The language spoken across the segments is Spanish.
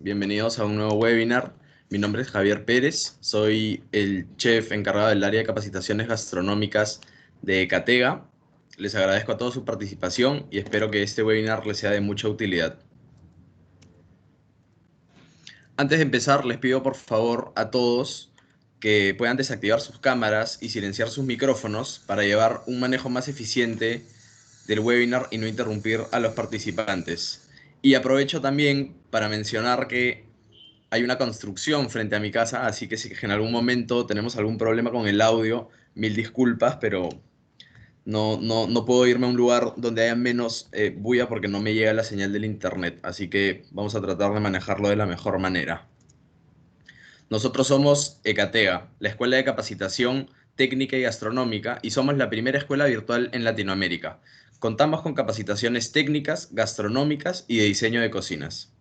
Bienvenidos a un nuevo webinar. Mi nombre es Javier Pérez, soy el chef encargado del área de capacitaciones gastronómicas de Catega. Les agradezco a todos su participación y espero que este webinar les sea de mucha utilidad. Antes de empezar, les pido por favor a todos que puedan desactivar sus cámaras y silenciar sus micrófonos para llevar un manejo más eficiente del webinar y no interrumpir a los participantes. Y aprovecho también para mencionar que hay una construcción frente a mi casa, así que si en algún momento tenemos algún problema con el audio, mil disculpas, pero no puedo irme a un lugar donde haya menos bulla porque no me llega la señal del internet, así que vamos a tratar de manejarlo de la mejor manera. Nosotros somos ECATEGA, la Escuela de Capacitación Técnica y Gastronómica, y somos la primera escuela virtual en Latinoamérica. Contamos con capacitaciones técnicas, gastronómicas y de diseño de cocinas.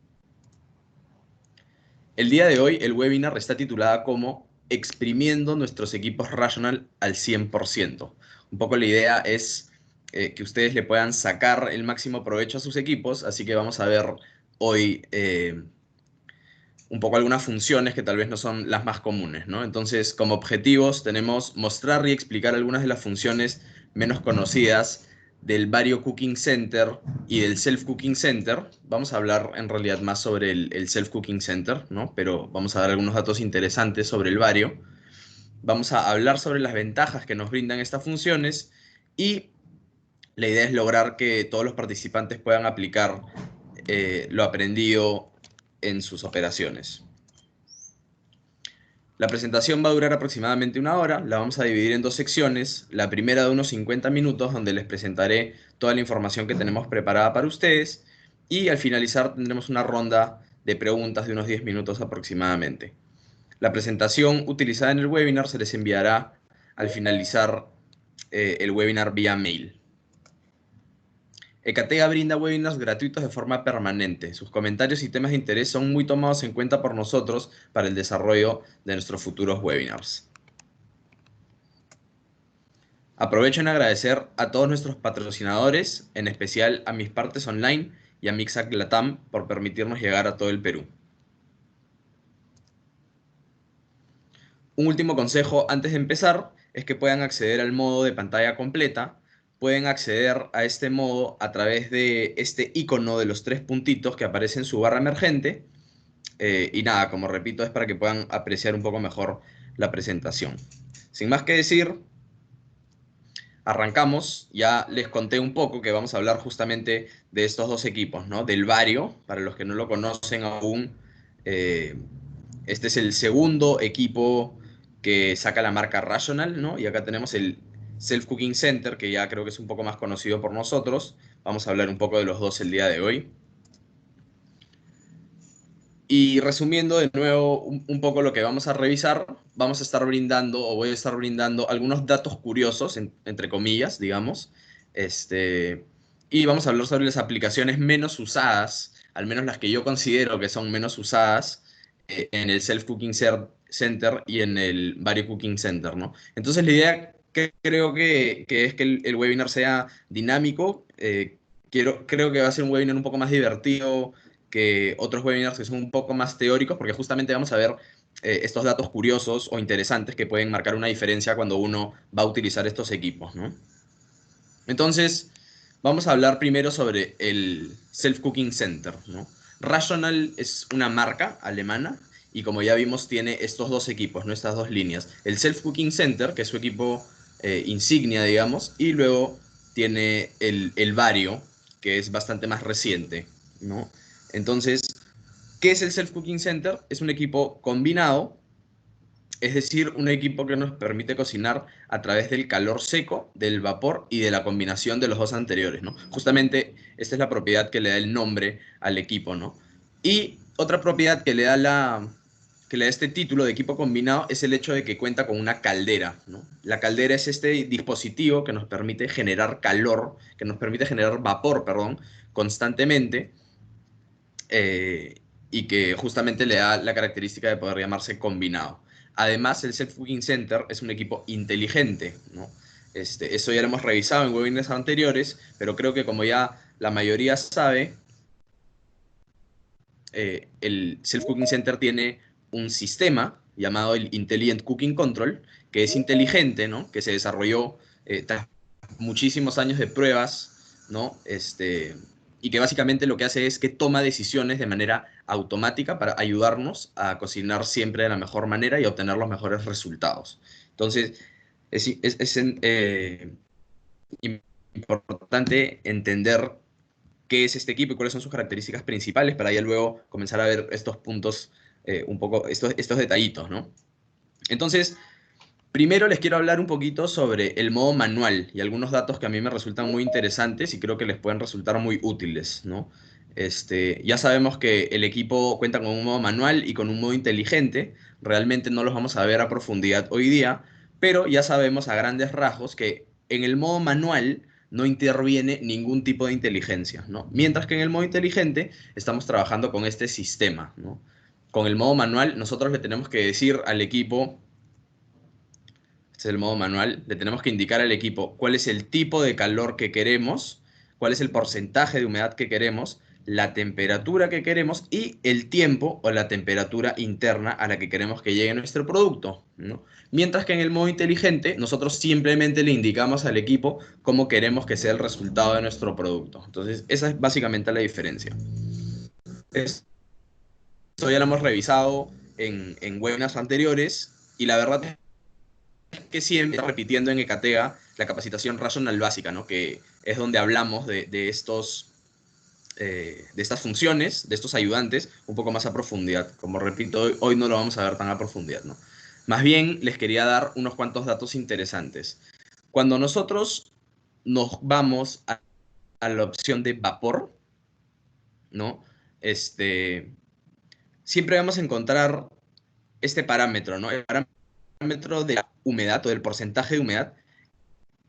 El día de hoy el webinar está titulada como Exprimiendo nuestros equipos Rational al 100%. Un poco la idea es que ustedes le puedan sacar el máximo provecho a sus equipos, así que vamos a ver hoy un poco algunas funciones que tal vez no son las más comunes, ¿no? Entonces, como objetivos tenemos mostrar y explicar algunas de las funciones menos conocidas del Vario Cooking Center y del Self Cooking Center. Vamos a hablar en realidad más sobre el Self Cooking Center, ¿no? Pero vamos a dar algunos datos interesantes sobre el Vario. Vamos a hablar sobre las ventajas que nos brindan estas funciones y la idea es lograr que todos los participantes puedan aplicar lo aprendido en sus operaciones. La presentación va a durar aproximadamente una hora, la vamos a dividir en dos secciones, la primera de unos 50 minutos donde les presentaré toda la información que tenemos preparada para ustedes y al finalizar tendremos una ronda de preguntas de unos 10 minutos aproximadamente. La presentación utilizada en el webinar se les enviará al finalizar el webinar vía mail. Ecatega brinda webinars gratuitos de forma permanente. Sus comentarios y temas de interés son muy tomados en cuenta por nosotros para el desarrollo de nuestros futuros webinars. Aprovecho en agradecer a todos nuestros patrocinadores, en especial a Mis Partes Online y a Mixac Latam por permitirnos llegar a todo el Perú. Un último consejo antes de empezar es que puedan acceder al modo de pantalla completa. Pueden acceder a este modo a través de este icono de los tres puntitos que aparece en su barra emergente. Y nada, como repito, es para que puedan apreciar un poco mejor la presentación. Sin más que decir, arrancamos. Ya les conté un poco que vamos a hablar justamente de estos dos equipos, ¿no? Del Vario, para los que no lo conocen aún, eh, este es el segundo equipo que saca la marca Rational, ¿no? Y acá tenemos el Self Cooking Center, que ya creo que es un poco más conocido por nosotros. Vamos a hablar un poco de los dos el día de hoy. Y resumiendo de nuevo un poco lo que vamos a revisar, vamos a estar brindando, o voy a estar brindando algunos datos curiosos, entre comillas, digamos, y vamos a hablar sobre las aplicaciones menos usadas, al menos las que yo considero que son menos usadas en el Self Cooking Center y en el Vario Cooking Center, ¿no? Entonces la idea que creo que es que el webinar sea dinámico, creo que va a ser un webinar un poco más divertido que otros webinars que son un poco más teóricos, porque justamente vamos a ver estos datos curiosos o interesantes que pueden marcar una diferencia cuando uno va a utilizar estos equipos, ¿no? Entonces, vamos a hablar primero sobre el Self Cooking Center, ¿no? Rational es una marca alemana y como ya vimos tiene estos dos equipos, ¿no? Estas dos líneas. El Self Cooking Center, que es su equipo insignia, digamos, y luego tiene el Vario, que es bastante más reciente, ¿no? Entonces, ¿qué es el Self Cooking Center? Es un equipo combinado, es decir, un equipo que nos permite cocinar a través del calor seco, del vapor y de la combinación de los dos anteriores, ¿no? Justamente esta es la propiedad que le da el nombre al equipo, ¿no? Y otra propiedad que le da este título de equipo combinado es el hecho de que cuenta con una caldera, ¿no? La caldera es este dispositivo que nos permite generar calor, que nos permite generar vapor, perdón, constantemente, eh, y que justamente le da la característica de poder llamarse combinado. Además, el Self Cooking Center es un equipo inteligente, ¿no? Eso ya lo hemos revisado en webinars anteriores, pero creo que como ya la mayoría sabe, el Self Cooking Center tiene un sistema llamado el Intelligent Cooking Control, que es inteligente, ¿no? Que se desarrolló tras muchísimos años de pruebas, ¿no? Y que básicamente lo que hace es que toma decisiones de manera automática para ayudarnos a cocinar siempre de la mejor manera y a obtener los mejores resultados. Entonces, es importante entender qué es este equipo y cuáles son sus características principales para ya luego comenzar a ver estos puntos, un poco, estos detallitos, ¿no? Entonces, primero les quiero hablar un poquito sobre el modo manual y algunos datos que a mí me resultan muy interesantes y creo que les pueden resultar muy útiles, ¿no? Ya sabemos que el equipo cuenta con un modo manual y con un modo inteligente. Realmente no los vamos a ver a profundidad hoy día, pero ya sabemos a grandes rasgos que en el modo manual no interviene ningún tipo de inteligencia, ¿no? Mientras que en el modo inteligente estamos trabajando con este sistema, ¿no? Con el modo manual nosotros le tenemos que decir al equipo, este es el modo manual, le tenemos que indicar al equipo cuál es el tipo de calor que queremos, cuál es el porcentaje de humedad que queremos, la temperatura que queremos y el tiempo o la temperatura interna a la que queremos que llegue nuestro producto, ¿no? Mientras que en el modo inteligente nosotros simplemente le indicamos al equipo cómo queremos que sea el resultado de nuestro producto. Entonces, esa es básicamente la diferencia. Esto ya lo hemos revisado en webinars anteriores y la verdad que siempre repitiendo en ECATEA la capacitación racional básica, ¿no? Que es donde hablamos de estas funciones, de estos ayudantes, un poco más a profundidad. Como repito, hoy no lo vamos a ver tan a profundidad, ¿no? Más bien les quería dar unos cuantos datos interesantes. Cuando nosotros nos vamos a la opción de vapor, ¿no? Siempre vamos a encontrar este parámetro, ¿no? El parámetro de la humedad o del porcentaje de humedad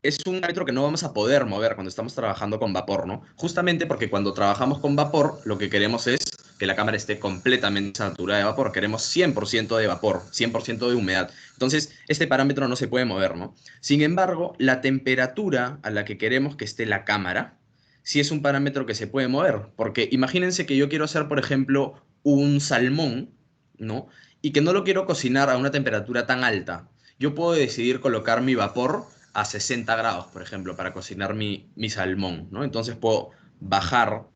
es un parámetro que no vamos a poder mover cuando estamos trabajando con vapor, ¿no? Justamente porque cuando trabajamos con vapor, lo que queremos es que la cámara esté completamente saturada de vapor. Queremos 100% de vapor, 100% de humedad. Entonces, este parámetro no se puede mover, ¿no? Sin embargo, la temperatura a la que queremos que esté la cámara, sí es un parámetro que se puede mover. Porque imagínense que yo quiero hacer, por ejemplo, un salmón, ¿no? Y que no lo quiero cocinar a una temperatura tan alta. Yo puedo decidir colocar mi vapor a 60 grados, por ejemplo, para cocinar mi salmón, ¿no? Entonces puedo bajar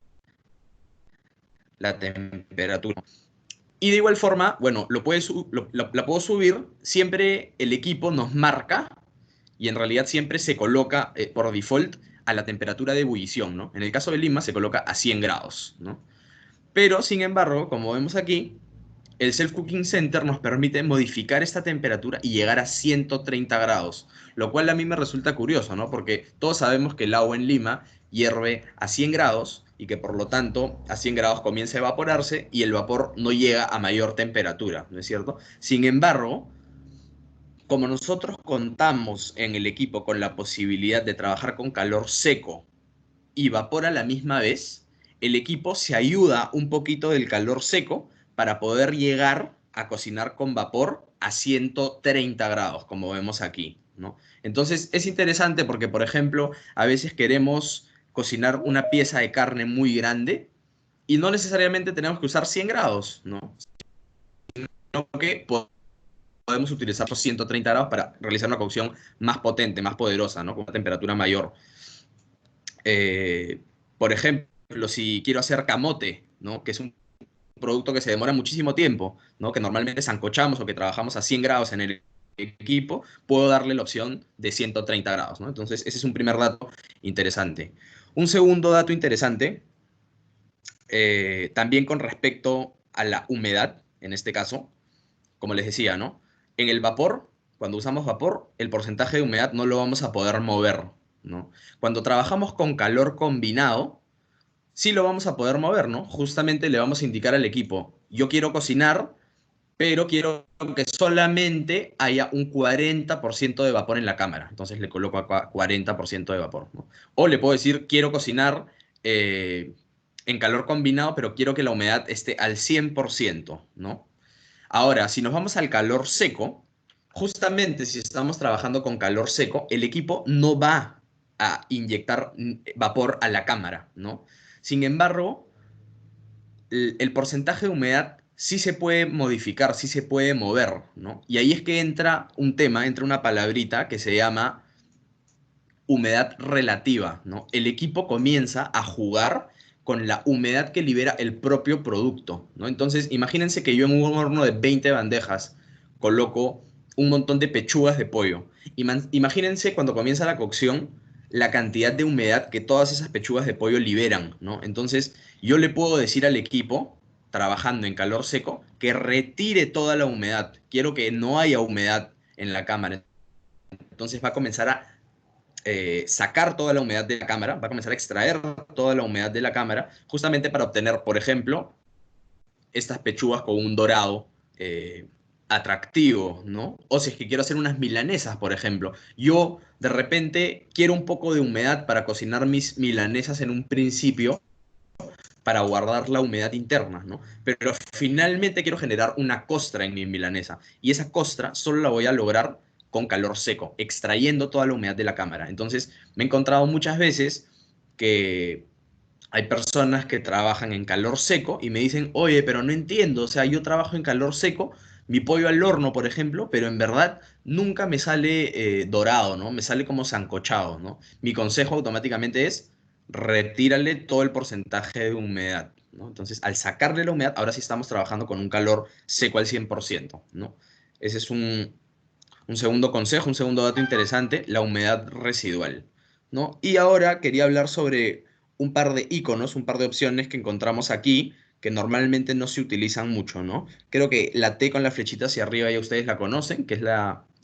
la temperatura. Y de igual forma, bueno, la puedo subir, siempre el equipo nos marca y en realidad siempre se coloca por default a la temperatura de ebullición, ¿no? En el caso de Lima se coloca a 100 grados, ¿no? Pero, sin embargo, como vemos aquí, el Self Cooking Center nos permite modificar esta temperatura y llegar a 130 grados, lo cual a mí me resulta curioso, ¿no? Porque todos sabemos que el agua en Lima hierve a 100 grados y que por lo tanto a 100 grados comienza a evaporarse y el vapor no llega a mayor temperatura, ¿no es cierto? Sin embargo, como nosotros contamos en el equipo con la posibilidad de trabajar con calor seco y vapor a la misma vez, el equipo se ayuda un poquito del calor seco para poder llegar a cocinar con vapor a 130 grados, como vemos aquí, ¿no? Entonces es interesante porque, por ejemplo, a veces queremos cocinar una pieza de carne muy grande y no necesariamente tenemos que usar 100 grados, ¿no? Sino que podemos utilizar los 130 grados para realizar una cocción más potente, más poderosa, ¿no? Con una temperatura mayor. Eh, por ejemplo, si quiero hacer camote, ¿no? Que es un producto que se demora muchísimo tiempo, ¿no? Que normalmente sancochamos o que trabajamos a 100 grados en el equipo, puedo darle la opción de 130 grados, ¿no? Entonces, ese es un primer dato interesante. Un segundo dato interesante, también con respecto a la humedad, en este caso, como les decía, ¿no? En el vapor, cuando usamos vapor, el porcentaje de humedad no lo vamos a poder mover, ¿no? Cuando trabajamos con calor combinado, sí lo vamos a poder mover, ¿no? Justamente le vamos a indicar al equipo, yo quiero cocinar, pero quiero que solamente haya un 40% de vapor en la cámara. Entonces le coloco acá 40% de vapor, ¿no? O le puedo decir, quiero cocinar en calor combinado, pero quiero que la humedad esté al 100%, ¿no? Ahora, si nos vamos al calor seco, justamente si estamos trabajando con calor seco, el equipo no va a inyectar vapor a la cámara, ¿no? Sin embargo, el porcentaje de humedad sí se puede modificar, sí se puede mover, ¿no? Y ahí es que entra un tema, entra una palabrita que se llama humedad relativa, ¿no? El equipo comienza a jugar con la humedad que libera el propio producto, ¿no? Entonces, imagínense que yo en un horno de 20 bandejas coloco un montón de pechugas de pollo. Imagínense cuando comienza la cocción la cantidad de humedad que todas esas pechugas de pollo liberan, ¿no? Entonces, yo le puedo decir al equipo, trabajando en calor seco, que retire toda la humedad. Quiero que no haya humedad en la cámara. Entonces va a comenzar a sacar toda la humedad de la cámara, va a comenzar a extraer toda la humedad de la cámara, justamente para obtener, por ejemplo, estas pechugas con un dorado atractivo, ¿no? O si es que quiero hacer unas milanesas, por ejemplo. Yo de repente quiero un poco de humedad para cocinar mis milanesas en un principio, para guardar la humedad interna, ¿no? Pero finalmente quiero generar una costra en mi milanesa. Y esa costra solo la voy a lograr con calor seco, extrayendo toda la humedad de la cámara. Entonces, me he encontrado muchas veces que hay personas que trabajan en calor seco y me dicen, oye, pero no entiendo, o sea, yo trabajo en calor seco, mi pollo al horno, por ejemplo, pero en verdad nunca me sale dorado, ¿no? Me sale como sancochado, ¿no? Mi consejo automáticamente es retírale todo el porcentaje de humedad, ¿no? Entonces, al sacarle la humedad, ahora sí estamos trabajando con un calor seco al 100%, ¿no? Ese es un segundo consejo, un segundo dato interesante, la humedad residual, ¿no? Y ahora quería hablar sobre un par de iconos, un par de opciones que encontramos aquí que normalmente no se utilizan mucho, ¿no? Creo que la T con la flechita hacia arriba ya ustedes la conocen, que es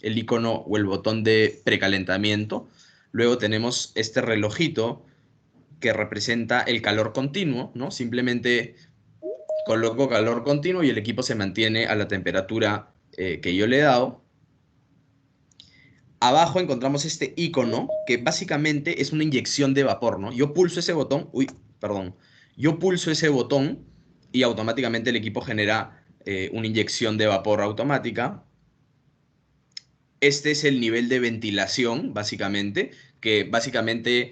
el icono o el botón de precalentamiento. Luego tenemos este relojito que representa el calor continuo, ¿no? Simplemente coloco calor continuo y el equipo se mantiene a la temperatura que yo le he dado. Abajo encontramos este icono que básicamente es una inyección de vapor, ¿no? Yo pulso ese botón, uy, perdón, yo pulso ese botón y automáticamente el equipo genera una inyección de vapor automática. Este es el nivel de ventilación, básicamente, que básicamente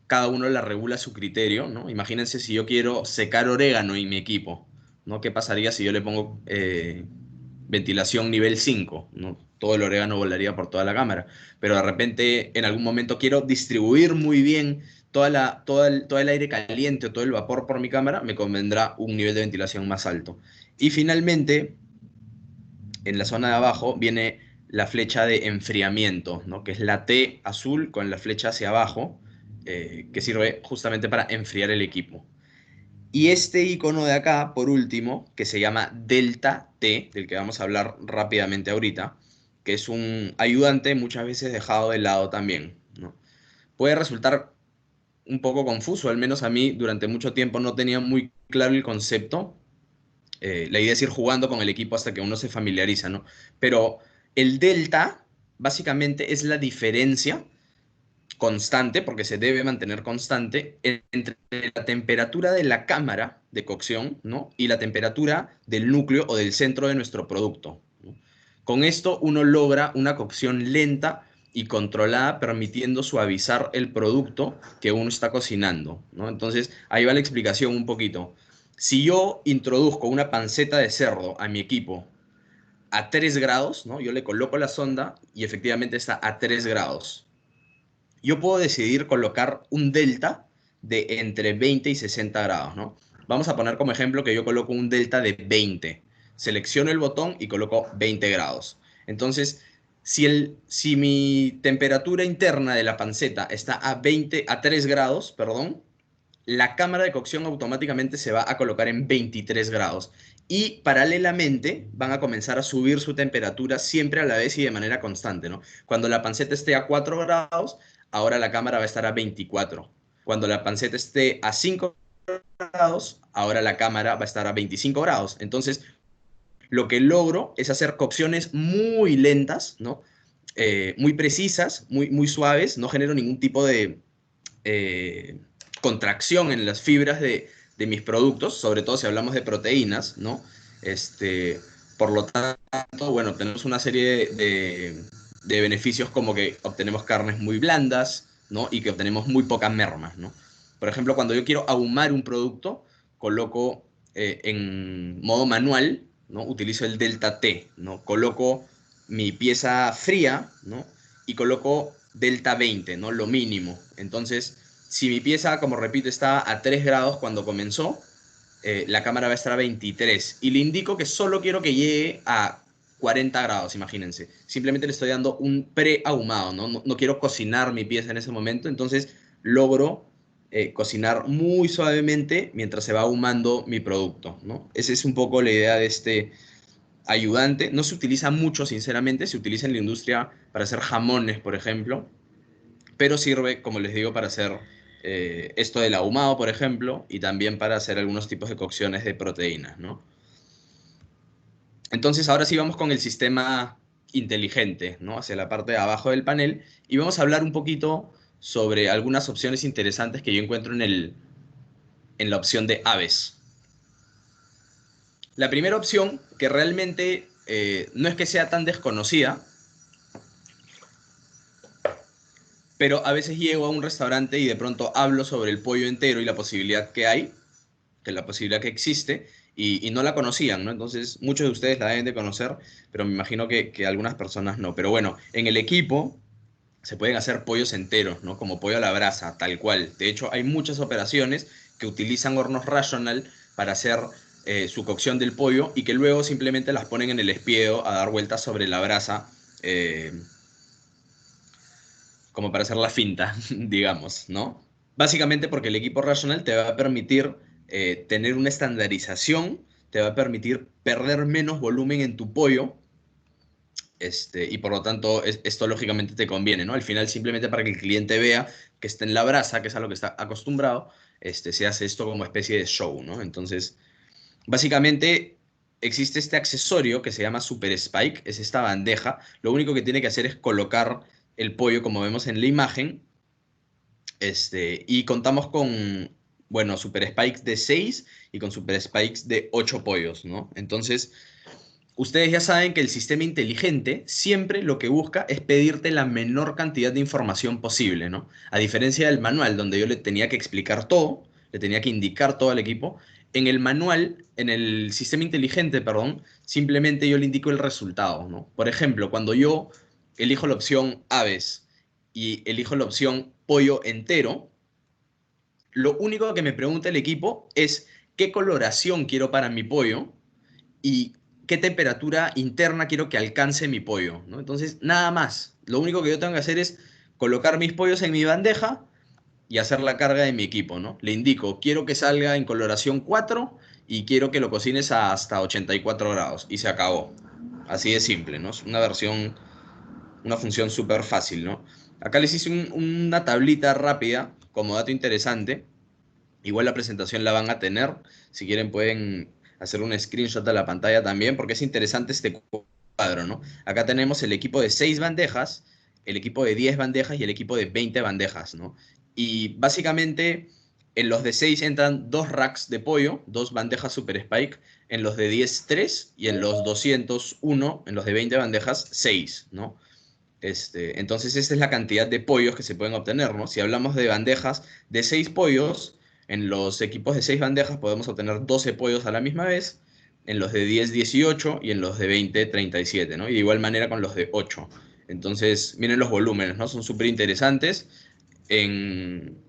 cada uno la regula a su criterio, ¿no? Imagínense si yo quiero secar orégano en mi equipo, ¿no? ¿Qué pasaría si yo le pongo ventilación nivel 5? ¿No? Todo el orégano volaría por toda la cámara. Pero de repente, en algún momento quiero distribuir muy bien todo el aire caliente o todo el vapor por mi cámara, me convendrá un nivel de ventilación más alto. Y finalmente, en la zona de abajo viene la flecha de enfriamiento, ¿no? Que es la T azul con la flecha hacia abajo, que sirve justamente para enfriar el equipo. Y este icono de acá, por último, que se llama Delta T, del que vamos a hablar rápidamente ahorita, que es un ayudante muchas veces dejado de lado también, ¿no? Puede resultar un poco confuso, al menos a mí durante mucho tiempo no tenía muy claro el concepto. La idea es ir jugando con el equipo hasta que uno se familiariza, ¿no? Pero el delta básicamente es la diferencia constante, porque se debe mantener constante, entre la temperatura de la cámara de cocción, ¿no? Y la temperatura del núcleo o del centro de nuestro producto, ¿no? Con esto uno logra una cocción lenta y controlada, permitiendo suavizar el producto que uno está cocinando, ¿no? Entonces, ahí va la explicación un poquito. Si yo introduzco una panceta de cerdo a mi equipo a 3 grados, ¿no? Yo le coloco la sonda y efectivamente está a 3 grados. Yo puedo decidir colocar un delta de entre 20 y 60 grados, ¿no? Vamos a poner como ejemplo que yo coloco un delta de 20. Selecciono el botón y coloco 20 grados. Entonces, si mi temperatura interna de la panceta está a 3 grados, perdón, la cámara de cocción automáticamente se va a colocar en 23 grados. Y paralelamente van a comenzar a subir su temperatura siempre a la vez y de manera constante, ¿no? Cuando la panceta esté a 4 grados, ahora la cámara va a estar a 24. Cuando la panceta esté a 5 grados, ahora la cámara va a estar a 25 grados. Entonces, lo que logro es hacer cocciones muy lentas, ¿no? Muy precisas, muy suaves, no genero ningún tipo de eh, contracción en las fibras de mis productos, sobre todo si hablamos de proteínas, ¿no? Este, por lo tanto, bueno, tenemos una serie de beneficios como que obtenemos carnes muy blandas, ¿no? Y que obtenemos muy pocas mermas, ¿no? Por ejemplo, cuando yo quiero ahumar un producto, coloco en modo manual, ¿no? Utilizo el delta T, ¿no? Coloco mi pieza fría, ¿no? Y coloco delta 20, ¿no? Lo mínimo. Entonces, si mi pieza, como repito, estaba a 3 grados cuando comenzó, la cámara va a estar a 23. Y le indico que solo quiero que llegue a 40 grados, imagínense. Simplemente le estoy dando un pre-ahumado, ¿no? No quiero cocinar mi pieza en ese momento, entonces logro cocinar muy suavemente mientras se va ahumando mi producto, ¿no? Esa es un poco la idea de este ayudante. No se utiliza mucho, sinceramente, se utiliza en la industria para hacer jamones, por ejemplo, pero sirve, como les digo, para hacer esto del ahumado, por ejemplo, y también para hacer algunos tipos de cocciones de proteínas, ¿no? Entonces, ahora sí vamos con el sistema inteligente, ¿no? Hacia la parte de abajo del panel, y vamos a hablar un poquito sobre algunas opciones interesantes que yo encuentro en la opción de aves. La primera opción, que realmente no es que sea tan desconocida, pero a veces llego a un restaurante y de pronto hablo sobre el pollo entero y la posibilidad que hay, que la posibilidad que existe, y no la conocían, ¿no? Entonces, muchos de ustedes la deben de conocer, pero me imagino que algunas personas no. Pero bueno, en el equipo se pueden hacer pollos enteros, ¿no? Como pollo a la brasa, tal cual. De hecho, hay muchas operaciones que utilizan hornos Rational para hacer su cocción del pollo y que luego simplemente las ponen en el espiedo a dar vueltas sobre la brasa, eh, como para hacer la finta, digamos, ¿no? Básicamente porque el equipo Rational te va a permitir tener una estandarización, te va a permitir perder menos volumen en tu pollo, y por lo tanto esto lógicamente te conviene, ¿no? Al final simplemente para que el cliente vea que está en la brasa, que es a lo que está acostumbrado, se hace esto como especie de show, ¿no? Entonces, básicamente existe este accesorio que se llama Super Spike, es esta bandeja, lo único que tiene que hacer es colocar el pollo como vemos en la imagen, y contamos con, bueno, Super Spikes de 6 y con Super Spikes de 8 pollos, ¿no? Entonces, ustedes ya saben que el sistema inteligente siempre lo que busca es pedirte la menor cantidad de información posible, ¿no? A diferencia del manual, donde yo le tenía que explicar todo, le tenía que indicar todo al equipo, en el manual, en el sistema inteligente, perdón, simplemente yo le indico el resultado, ¿no? Por ejemplo, cuando yo elijo la opción aves y elijo la opción pollo entero, lo único que me pregunta el equipo es qué coloración quiero para mi pollo y qué temperatura interna quiero que alcance mi pollo, ¿no? Entonces, nada más. Lo único que yo tengo que hacer es colocar mis pollos en mi bandeja y hacer la carga de mi equipo, ¿no? Le indico, quiero que salga en coloración 4 y quiero que lo cocines a hasta 84 grados y se acabó. Así de simple, ¿no? Es una versión, una función súper fácil, ¿no? Acá les hice una tablita rápida como dato interesante. Igual la presentación la van a tener. Si quieren pueden hacer un screenshot de la pantalla también, porque es interesante este cuadro, ¿no? Acá tenemos el equipo de 6 bandejas, el equipo de 10 bandejas y el equipo de 20 bandejas, ¿no? Y básicamente en los de 6 entran dos racks de pollo, dos bandejas Super Spike, en los de 10 3 y en los 201, en los de 20 bandejas, 6, ¿no? Entonces, esta es la cantidad de pollos que se pueden obtener, ¿no? Si hablamos de bandejas de 6 pollos, en los equipos de 6 bandejas podemos obtener 12 pollos a la misma vez, en los de 10 18 y en los de 20 37, ¿no? Y de igual manera con los de 8. Entonces, miren los volúmenes, ¿no? Son súper interesantes. En,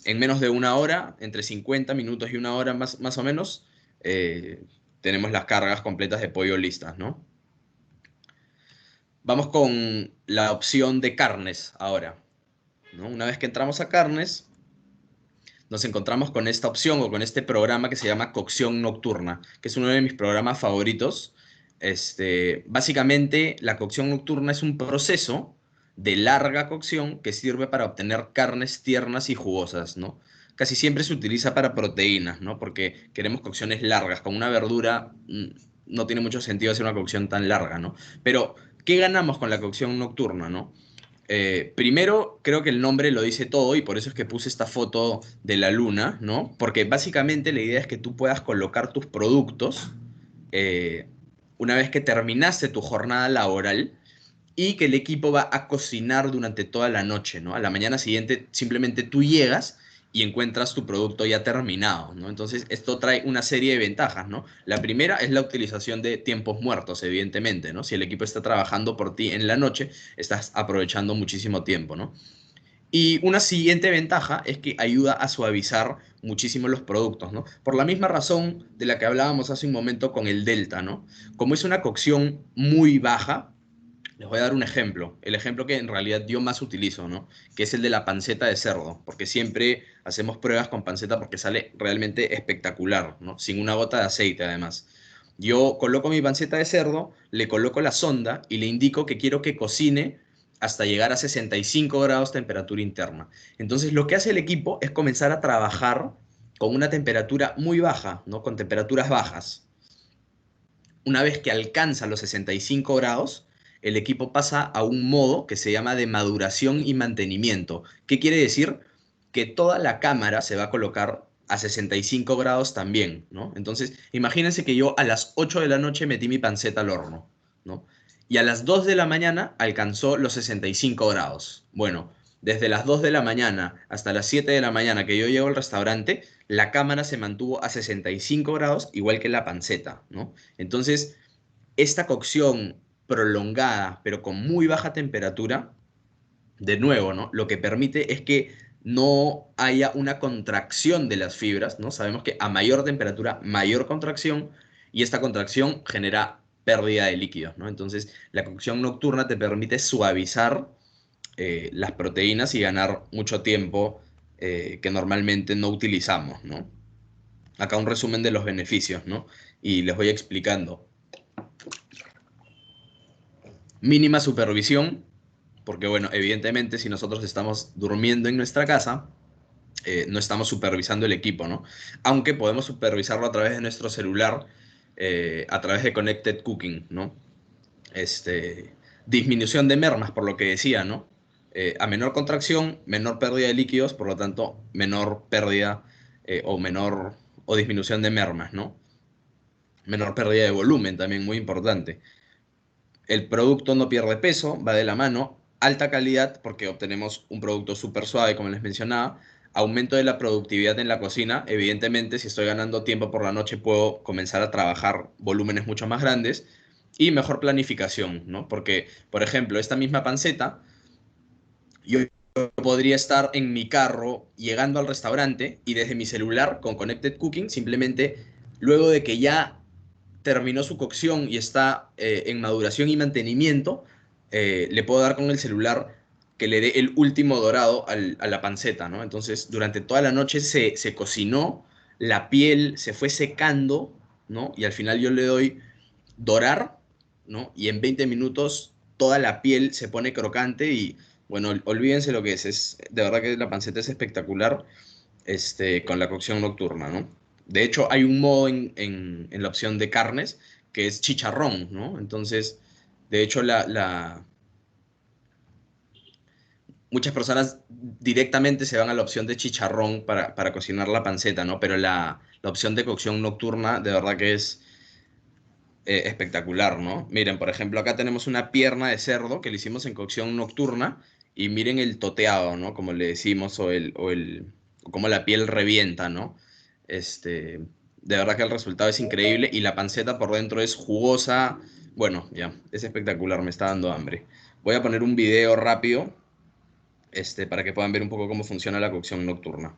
en menos de una hora, entre 50 minutos y una hora más o menos, tenemos las cargas completas de pollo listas, ¿no? Vamos con la opción de carnes ahora, ¿no? Una vez que entramos a carnes, nos encontramos con esta opción o con este programa que se llama Cocción Nocturna, que es uno de mis programas favoritos. Básicamente, la cocción nocturna es un proceso de larga cocción que sirve para obtener carnes tiernas y jugosas, ¿no? Casi siempre se utiliza para proteínas, ¿no? Porque queremos cocciones largas. Con una verdura no tiene mucho sentido hacer una cocción tan larga, ¿no? Pero, ¿qué ganamos con la cocción nocturna, no? Primero, creo que el nombre lo dice todo y por eso es que puse esta foto de la luna, ¿no? Porque básicamente la idea es que tú puedas colocar tus productos eh, una vez que terminaste tu jornada laboral y que el equipo va a cocinar durante toda la noche, ¿no? A la mañana siguiente simplemente tú llegas y encuentras tu producto ya terminado, ¿no? Entonces, esto trae una serie de ventajas, ¿no? La primera es la utilización de tiempos muertos, evidentemente, ¿no? Si el equipo está trabajando por ti en la noche, estás aprovechando muchísimo tiempo, ¿no? Y una siguiente ventaja es que ayuda a suavizar muchísimo los productos, ¿no? Por la misma razón de la que hablábamos hace un momento con el Delta, ¿no? Como es una cocción muy baja, les voy a dar un ejemplo, el ejemplo que en realidad yo más utilizo, ¿no? Que es el de la panceta de cerdo, porque siempre hacemos pruebas con panceta porque sale realmente espectacular, ¿no? Sin una gota de aceite además. Yo coloco mi panceta de cerdo, le coloco la sonda y le indico que quiero que cocine hasta llegar a 65 grados temperatura interna. Entonces lo que hace el equipo es comenzar a trabajar con una temperatura muy baja, ¿no? Con temperaturas bajas. Una vez que alcanza los 65 grados, el equipo pasa a un modo que se llama de maduración y mantenimiento. ¿Qué quiere decir? Que toda la cámara se va a colocar a 65 grados también, ¿no? Entonces, imagínense que yo a las 8 de la noche metí mi panceta al horno, ¿no? Y a las 2 de la mañana alcanzó los 65 grados. Bueno, desde las 2 de la mañana hasta las 7 de la mañana que yo llego al restaurante, la cámara se mantuvo a 65 grados, igual que la panceta, ¿no? Entonces, esta cocción prolongada, pero con muy baja temperatura, de nuevo, ¿no? Lo que permite es que no haya una contracción de las fibras, ¿no? Sabemos que a mayor temperatura, mayor contracción, y esta contracción genera pérdida de líquidos, ¿no? Entonces, la cocción nocturna te permite suavizar las proteínas y ganar mucho tiempo que normalmente no utilizamos, ¿no? Acá un resumen de los beneficios, ¿no? Y les voy explicando. Mínima supervisión, porque bueno, evidentemente si nosotros estamos durmiendo en nuestra casa, no estamos supervisando el equipo, ¿no? Aunque podemos supervisarlo a través de nuestro celular, a través de Connected Cooking, ¿no? Disminución de mermas, por lo que decía, ¿no? A menor contracción, menor pérdida de líquidos, por lo tanto, menor pérdida o menor o disminución de mermas, ¿no? Menor pérdida de volumen, también muy importante. El producto no pierde peso, va de la mano, alta calidad porque obtenemos un producto súper suave, como les mencionaba, aumento de la productividad en la cocina, evidentemente si estoy ganando tiempo por la noche puedo comenzar a trabajar volúmenes mucho más grandes y mejor planificación, ¿no? Porque, por ejemplo, esta misma panceta, yo podría estar en mi carro llegando al restaurante y desde mi celular con Connected Cooking, simplemente luego de que ya terminó su cocción y está en maduración y mantenimiento, le puedo dar con el celular que le dé el último dorado a la panceta, ¿no? Entonces, durante toda la noche se cocinó, la piel se fue secando, ¿no? Y al final yo le doy dorar, ¿no? Y en 20 minutos toda la piel se pone crocante y, bueno, olvídense lo que es de verdad que la panceta es espectacular, con la cocción nocturna, ¿no? De hecho, hay un modo en la opción de carnes que es chicharrón, ¿no? Entonces, de hecho, muchas personas directamente se van a la opción de chicharrón para cocinar la panceta, ¿no? Pero la opción de cocción nocturna, de verdad que es espectacular, ¿no? Miren, por ejemplo, acá tenemos una pierna de cerdo que le hicimos en cocción nocturna y miren el toteado, ¿no? Como le decimos, o como la piel revienta, ¿no? De verdad que el resultado es increíble y la panceta por dentro es jugosa. Bueno, ya, es espectacular, me está dando hambre. Voy a poner un video rápido, para que puedan ver un poco cómo funciona la cocción nocturna.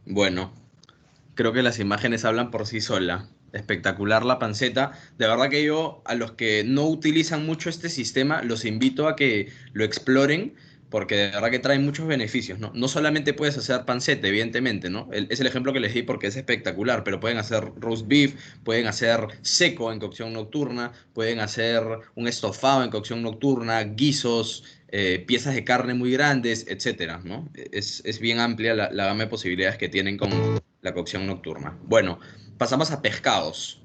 Bueno, creo que las imágenes hablan por sí sola. Espectacular la panceta. De verdad que yo, a los que no utilizan mucho este sistema, los invito a que lo exploren, porque de verdad que trae muchos beneficios, ¿no? No solamente puedes hacer panceta, evidentemente, ¿no? Es el ejemplo que les di porque es espectacular, pero pueden hacer roast beef, pueden hacer seco en cocción nocturna, pueden hacer un estofado en cocción nocturna, guisos, piezas de carne muy grandes, etcétera, ¿no? Es bien amplia la gama de posibilidades que tienen con la cocción nocturna. Bueno, pasamos a pescados.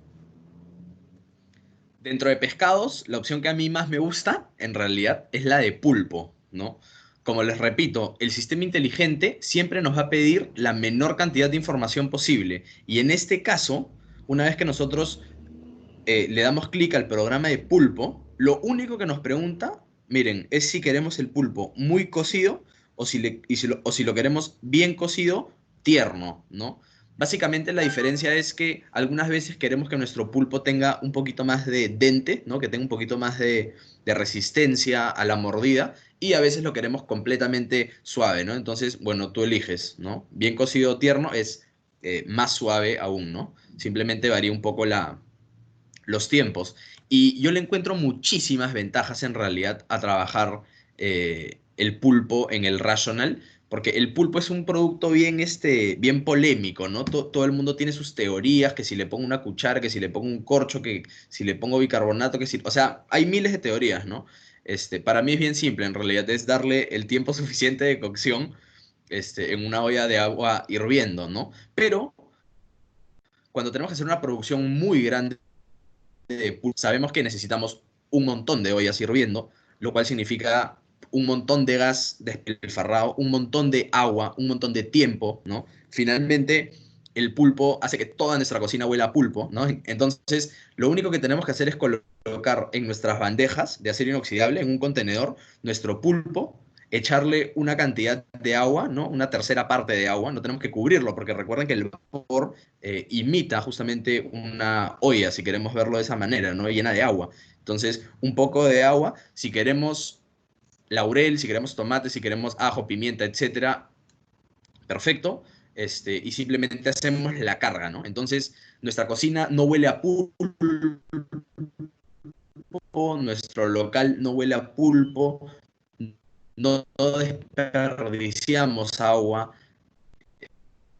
Dentro de pescados, la opción que a mí más me gusta, en realidad, es la de pulpo, ¿no? Como les repito, el sistema inteligente siempre nos va a pedir la menor cantidad de información posible. Y en este caso, una vez que nosotros le damos clic al programa de pulpo, lo único que nos pregunta, miren, es si queremos el pulpo muy cocido o si lo queremos bien cocido, tierno, ¿no? Básicamente la diferencia es que algunas veces queremos que nuestro pulpo tenga un poquito más de dente, ¿no? Que tenga un poquito más de resistencia a la mordida y a veces lo queremos completamente suave, ¿no? Entonces, bueno, tú eliges, ¿no? Bien cocido o tierno es más suave aún, ¿no? Simplemente varía un poco los tiempos. Y yo le encuentro muchísimas ventajas en realidad a trabajar el pulpo en el Rational, porque el pulpo es un producto bien, bien polémico, ¿no? Todo el mundo tiene sus teorías, que si le pongo una cuchara, que si le pongo un corcho, que si le pongo bicarbonato, que si... O sea, hay miles de teorías, ¿no? Para mí es bien simple, en realidad es darle el tiempo suficiente de cocción en una olla de agua hirviendo, ¿no? Pero cuando tenemos que hacer una producción muy grande sabemos que necesitamos un montón de ollas hirviendo, lo cual significa un montón de gas despilfarrado, un montón de agua, un montón de tiempo, ¿no? Finalmente, el pulpo hace que toda nuestra cocina huela a pulpo, ¿no? Entonces, lo único que tenemos que hacer es colocar en nuestras bandejas de acero inoxidable, en un contenedor, nuestro pulpo, echarle una cantidad de agua, ¿no? Una tercera parte de agua, no tenemos que cubrirlo, porque recuerden que el vapor imita justamente una olla, si queremos verlo de esa manera, ¿no? Llena de agua. Entonces, un poco de agua, si queremos laurel, si queremos tomate, si queremos ajo, pimienta, etcétera, perfecto. Y simplemente hacemos la carga, ¿no? Entonces, nuestra cocina no huele a pulpo, nuestro local no huele a pulpo, no desperdiciamos agua,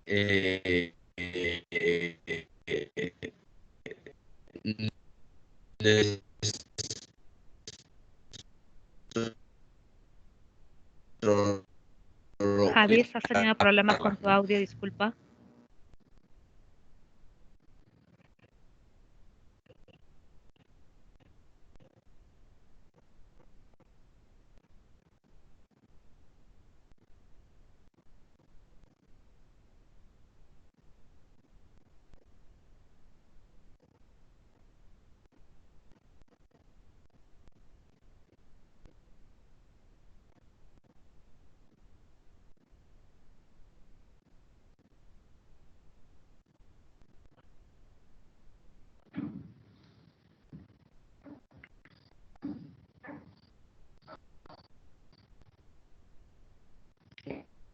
eh, eh, eh, eh, nuestro Javi, ¿estás teniendo problemas con tu audio? Disculpa.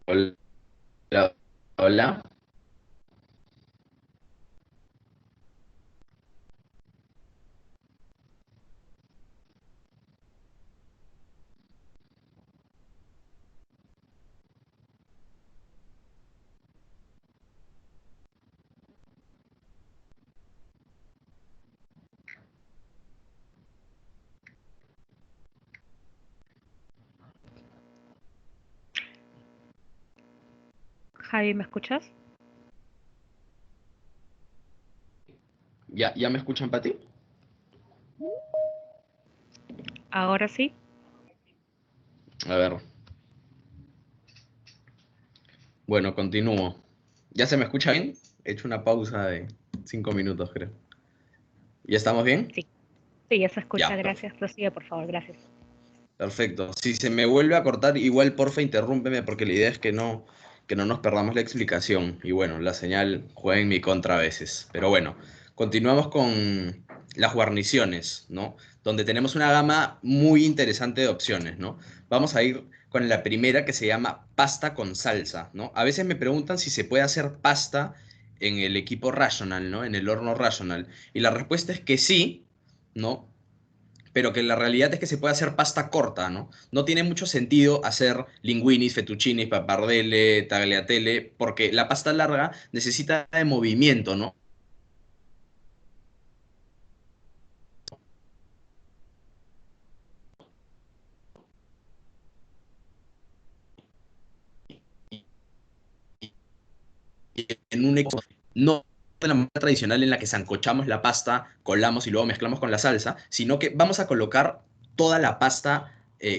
Hola, hola. Javi, ¿me escuchas? ¿Ya me escuchan, Pati? Ahora sí. A ver, bueno, continúo. ¿Ya se me escucha bien? He hecho una pausa de 5 minutos, creo. ¿Ya estamos bien? Sí, sí, ya se escucha. Ya, Gracias. Prosigue, por favor. Gracias. perfecto. Si se me vuelve a cortar, igual porfa interrúmpeme, porque la idea es que no nos perdamos la explicación. Y bueno, la señal juega en mi contra a veces. Pero bueno, continuamos con las guarniciones, ¿no? Donde tenemos una gama muy interesante de opciones, ¿no? Vamos a ir con la primera que se llama pasta con salsa, ¿no? A veces me preguntan si se puede hacer pasta en el equipo Rational, ¿no? En el horno Rational. Y la respuesta es que sí, ¿no? Pero que la realidad es que se puede hacer pasta corta, ¿no? No tiene mucho sentido hacer linguinis, fettuccini, pappardelle, tagliatelle, porque la pasta larga necesita de movimiento, ¿no? En un equipo, no de la manera tradicional en la que sancochamos la pasta, colamos y luego mezclamos con la salsa, sino que vamos a colocar toda la pasta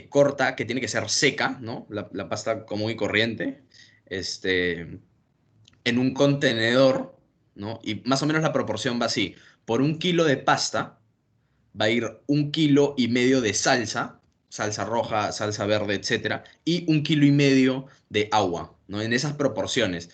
corta, que tiene que ser seca, ¿no? La pasta común y corriente, en un contenedor, ¿no? Y más o menos la proporción va así. Por 1 kilo de pasta va a ir 1,5 kilos de salsa, salsa roja, salsa verde, etcétera, y 1,5 kilos de agua, ¿no? En esas proporciones.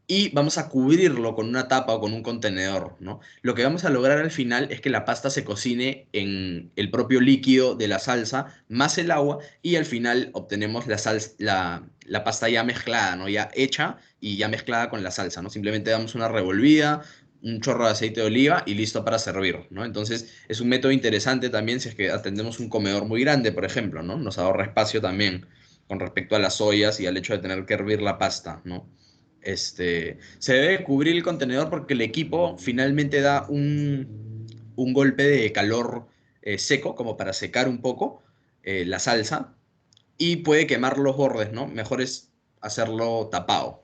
Y vamos a cubrirlo con una tapa o con un contenedor, ¿no? Lo que vamos a lograr al final es que la pasta se cocine en el propio líquido de la salsa, más el agua, y al final obtenemos la pasta ya mezclada, ¿no? Ya hecha y ya mezclada con la salsa, ¿no? Simplemente damos una revolvida, un chorro de aceite de oliva y listo para servir, ¿no? Entonces es un método interesante también si es que atendemos un comedor muy grande, por ejemplo, ¿no? Nos ahorra espacio también con respecto a las ollas y al hecho de tener que hervir la pasta, ¿no? Se debe cubrir el contenedor porque el equipo finalmente da un golpe de calor seco, como para secar un poco la salsa, y puede quemar los bordes, ¿no? Mejor es hacerlo tapado.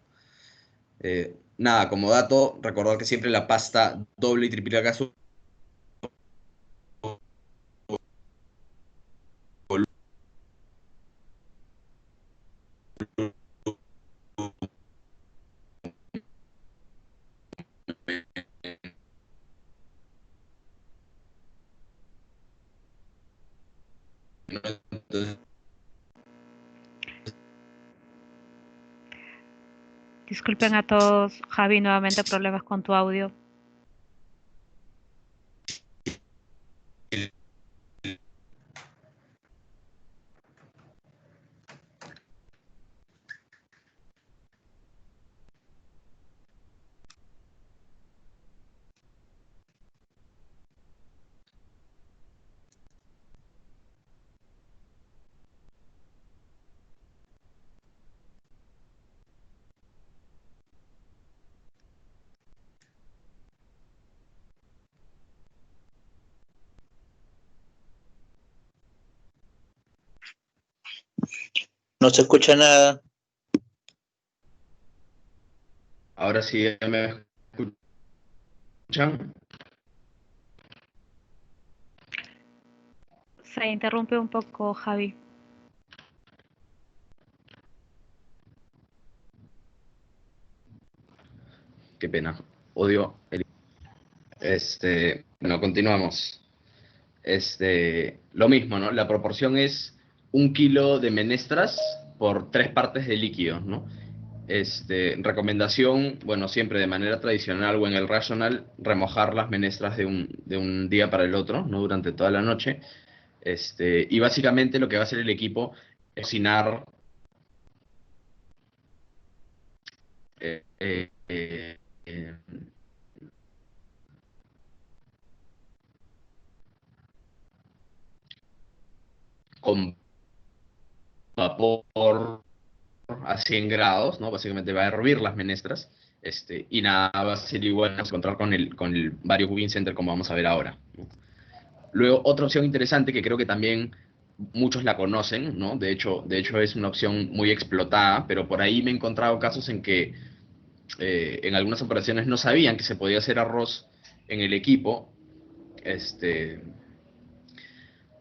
Nada, como dato, recordar que siempre la pasta doble y triplica su Entonces, Disculpen a todos, Javi, nuevamente problemas con tu audio. No se escucha nada. ahora sí ya me escuchan. Se interrumpe un poco, Javi. Qué pena. Odio el... Bueno, continuamos. Lo mismo, ¿no? La proporción es 1 kilo de menestras por 3 partes de líquido, ¿no? Recomendación, bueno, siempre de manera tradicional o en el rational, remojar las menestras de un día para el otro, ¿no? Durante toda la noche. Y básicamente lo que va a hacer el equipo es cocinar eh, eh, eh, eh, con vapor a 100 grados, ¿no? Básicamente va a hervir las menestras, y nada, va a ser igual a encontrar con el Vario Cooking Center como vamos a ver ahora, ¿no? Luego, otra opción interesante que creo que también muchos la conocen, ¿no? De hecho es una opción muy explotada, pero por ahí me he encontrado casos en que en algunas operaciones no sabían que se podía hacer arroz en el equipo.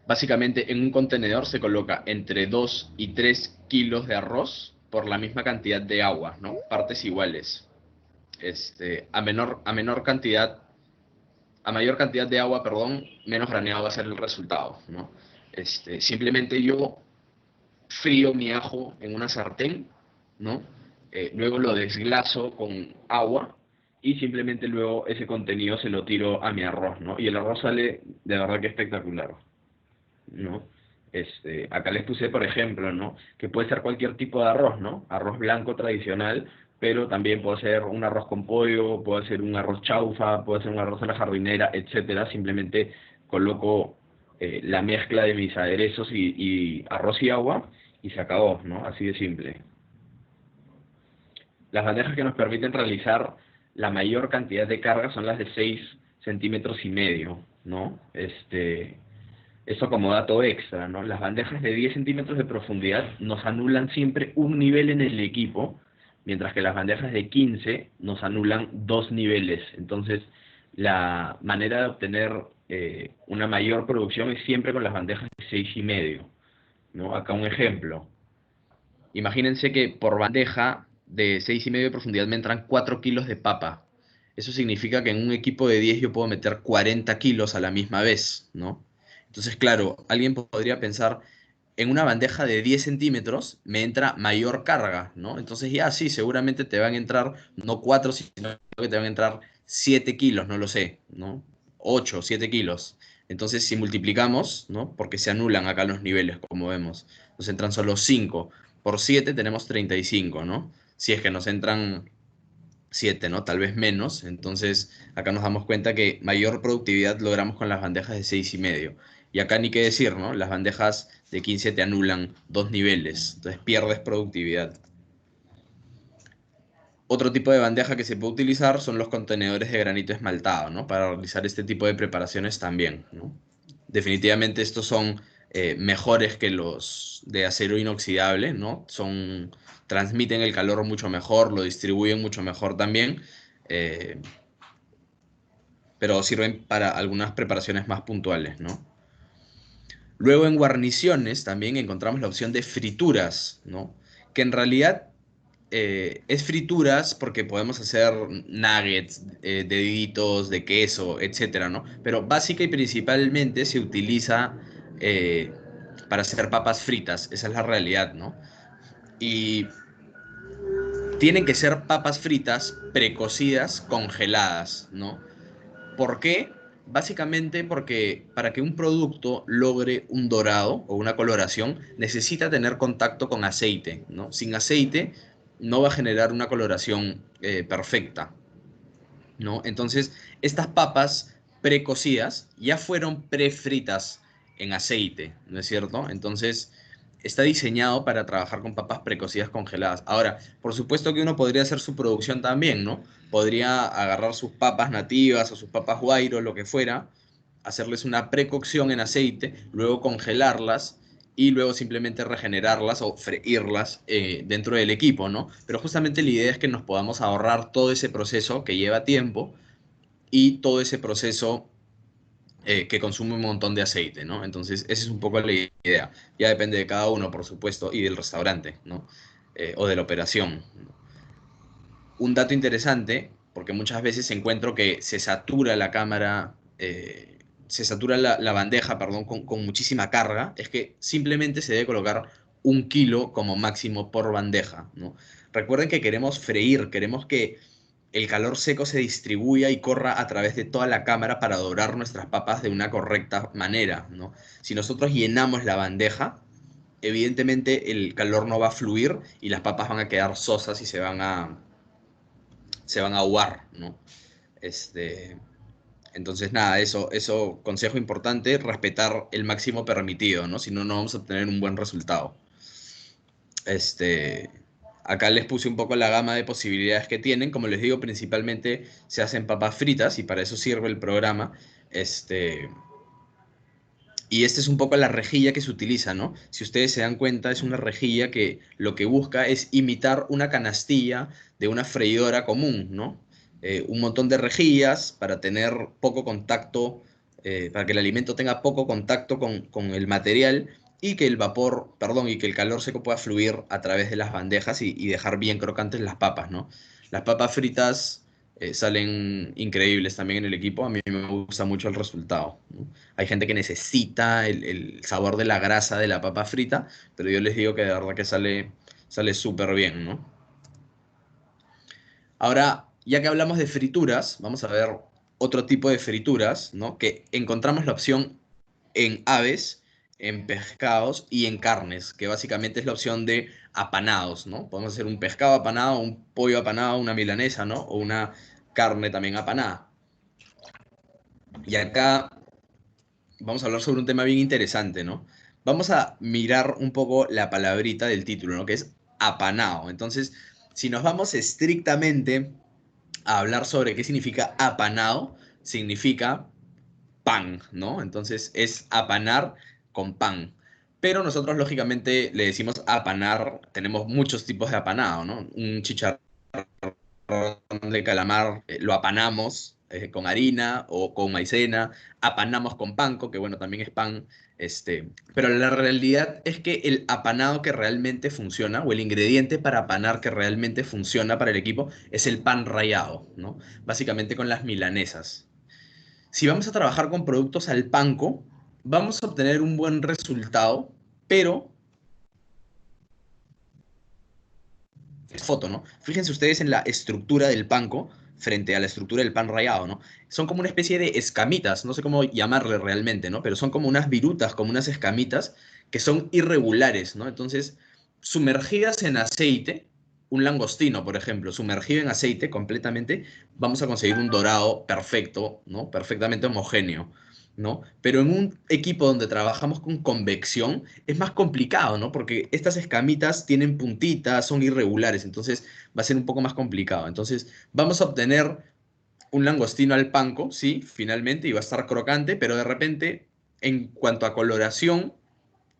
Básicamente en un contenedor se coloca entre 2 y 3 kilos de arroz por la misma cantidad de agua, ¿no? Partes iguales. A menor cantidad, a mayor cantidad de agua, perdón, menos graneado va a ser el resultado, ¿no? Simplemente yo frío mi ajo en una sartén, ¿no? Luego lo desglaso con agua y simplemente luego ese contenido se lo tiro a mi arroz, ¿no? Y el arroz sale de verdad que espectacular, ¿no? Acá les puse, por ejemplo, ¿no? Que puede ser cualquier tipo de arroz, ¿no? Arroz blanco tradicional, pero también puede ser un arroz con pollo, puede ser un arroz chaufa, puede ser un arroz a la jardinera, etcétera. Simplemente coloco la mezcla de mis aderezos y arroz y agua y se acabó, ¿no? Así de simple. Las bandejas que nos permiten realizar la mayor cantidad de carga son las de 6,5 cm, ¿no? Eso como dato extra, ¿no? Las bandejas de 10 centímetros de profundidad nos anulan siempre un nivel en el equipo, mientras que las bandejas de 15 nos anulan dos niveles. Entonces, la manera de obtener una mayor producción es siempre con las bandejas de 6,5, ¿no? Acá un ejemplo. Imagínense que por bandeja de 6,5 de profundidad me entran 4 kilos de papa. Eso significa que en un equipo de 10 yo puedo meter 40 kilos a la misma vez, ¿no? Entonces, claro, alguien podría pensar, en una bandeja de 10 centímetros me entra mayor carga, ¿no? Entonces ya sí, seguramente te van a entrar no 4, sino que te van a entrar 7 kilos, no lo sé, ¿no? 8, 7 kilos. Entonces, si multiplicamos, ¿no? Porque se anulan acá los niveles, como vemos, nos entran solo 5. Por 7 tenemos 35, ¿no? Si es que nos entran 7, ¿no? Tal vez menos. Entonces, acá nos damos cuenta que mayor productividad logramos con las bandejas de 6,5. Y acá ni qué decir, ¿no? Las bandejas de 15 te anulan dos niveles, entonces pierdes productividad. Otro tipo de bandeja que se puede utilizar son los contenedores de granito esmaltado, ¿no? Para realizar este tipo de preparaciones también, ¿no? Definitivamente estos son mejores que los de acero inoxidable, ¿no? Transmiten el calor mucho mejor, lo distribuyen mucho mejor también, eh, pero sirven para algunas preparaciones más puntuales, ¿no? Luego en guarniciones también encontramos la opción de frituras, ¿no? Que en realidad es frituras porque podemos hacer nuggets, deditos de queso, etcétera, ¿no? Pero básica y principalmente se utiliza eh, para hacer papas fritas, esa es la realidad, ¿no? Y tienen que ser papas fritas precocidas, congeladas, ¿no? ¿Por qué? Básicamente porque para que un producto logre un dorado o una coloración necesita tener contacto con aceite, ¿no? Sin aceite no va a generar una coloración perfecta, ¿no? Entonces, estas papas precocidas ya fueron prefritas en aceite, ¿no es cierto? Entonces, está diseñado para trabajar con papas precocidas congeladas. Ahora, por supuesto que uno podría hacer su producción también, ¿no? Podría agarrar sus papas nativas o sus papas guairo, lo que fuera, hacerles una precocción en aceite, luego congelarlas y luego simplemente regenerarlas o freírlas dentro del equipo, ¿no? Pero justamente la idea es que nos podamos ahorrar todo ese proceso que lleva tiempo y todo ese proceso que consume un montón de aceite, ¿no? Entonces, esa es un poco la idea. Ya depende de cada uno, por supuesto, y del restaurante, ¿no? O de la operación. Un dato interesante, porque muchas veces encuentro que se satura la cámara, se satura la bandeja, perdón, con muchísima carga, es que simplemente se debe colocar 1 kilo como máximo por bandeja, ¿no? Recuerden que queremos freír, queremos que el calor seco se distribuya y corra a través de toda la cámara para dorar nuestras papas de una correcta manera, ¿no? Si nosotros llenamos la bandeja, evidentemente el calor no va a fluir y las papas van a quedar sosas y se van a aguar, ¿no? Este, entonces, nada, eso, consejo importante, respetar el máximo permitido, ¿no? Si no, no vamos a obtener un buen resultado. Este, Acá les puse un poco la gama de posibilidades que tienen. Como les digo, principalmente se hacen papas fritas y para eso sirve el programa. Este, y esta es un poco la rejilla que se utiliza, ¿no? Si ustedes se dan cuenta, es una rejilla que lo que busca es imitar una canastilla de una freidora común, ¿no? Un montón de rejillas para tener poco contacto, para que el alimento tenga poco contacto con el material y que el vapor, perdón, y que el calor seco pueda fluir a través de las bandejas y dejar bien crocantes las papas, ¿no? Las papas fritas salen increíbles también en el equipo. A mí me gusta mucho el resultado, ¿no? Hay gente que necesita el sabor de la grasa de la papa frita, pero yo les digo que de verdad que sale súper bien, ¿no? Ahora, ya que hablamos de frituras, vamos a ver otro tipo de frituras, ¿no? Que encontramos la opción en aves en pescados y en carnes, que básicamente es la opción de apanados, ¿no? Podemos hacer un pescado apanado, un pollo apanado, una milanesa, ¿no? O una carne también apanada. Y acá vamos a hablar sobre un tema bien interesante, ¿no? Vamos a mirar un poco la palabrita del título, ¿no? Que es apanado. Entonces, si nos vamos estrictamente a hablar sobre qué significa apanado, significa pan, ¿no? Entonces es apanar con pan. Pero nosotros lógicamente le decimos apanar, tenemos muchos tipos de apanado, ¿no? Un chicharrón de calamar lo apanamos con harina o con maicena, apanamos con panko, que bueno, también es pan, pero la realidad es que el apanado que realmente funciona, o el ingrediente para apanar que realmente funciona para el equipo, es el pan rallado, ¿no? Básicamente con las milanesas. Si vamos a trabajar con productos al panko, vamos a obtener un buen resultado, pero es foto, ¿no? Fíjense ustedes en la estructura del panko frente a la estructura del pan rallado, ¿no? Son como una especie de escamitas, no sé cómo llamarle realmente, ¿no? Pero son como unas virutas, como unas escamitas que son irregulares, ¿no? Entonces, sumergidas en aceite, un langostino, por ejemplo, sumergido en aceite completamente, vamos a conseguir un dorado perfecto, ¿no? Perfectamente homogéneo, ¿no? Pero en un equipo donde trabajamos con convección es más complicado, ¿no? Porque estas escamitas tienen puntitas, son irregulares, entonces va a ser un poco más complicado. Entonces vamos a obtener un langostino al panko, sí, finalmente, y va a estar crocante, pero de repente, en cuanto a coloración,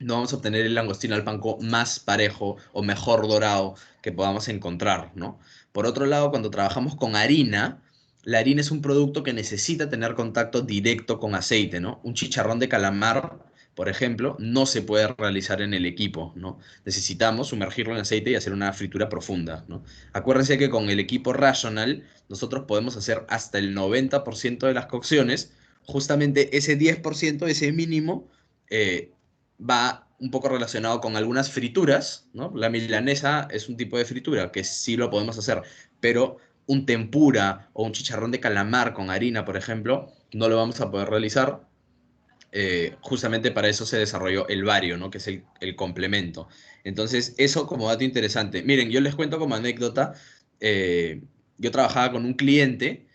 no vamos a obtener el langostino al panko más parejo o mejor dorado que podamos encontrar, ¿no? Por otro lado, cuando trabajamos con harina, la harina es un producto que necesita tener contacto directo con aceite, ¿no? Un chicharrón de calamar, por ejemplo, no se puede realizar en el equipo, ¿no? Necesitamos sumergirlo en aceite y hacer una fritura profunda, ¿no? Acuérdense que con el equipo Rational nosotros podemos hacer hasta el 90% de las cocciones, justamente ese 10%, ese mínimo, va un poco relacionado con algunas frituras, ¿no? La milanesa es un tipo de fritura que sí lo podemos hacer, pero un tempura o un chicharrón de calamar con harina, por ejemplo, no lo vamos a poder realizar. Justamente para eso se desarrolló el vario, ¿no? Que es el complemento. Entonces, eso como dato interesante. Miren, yo les cuento como anécdota, eh, yo trabajaba con un cliente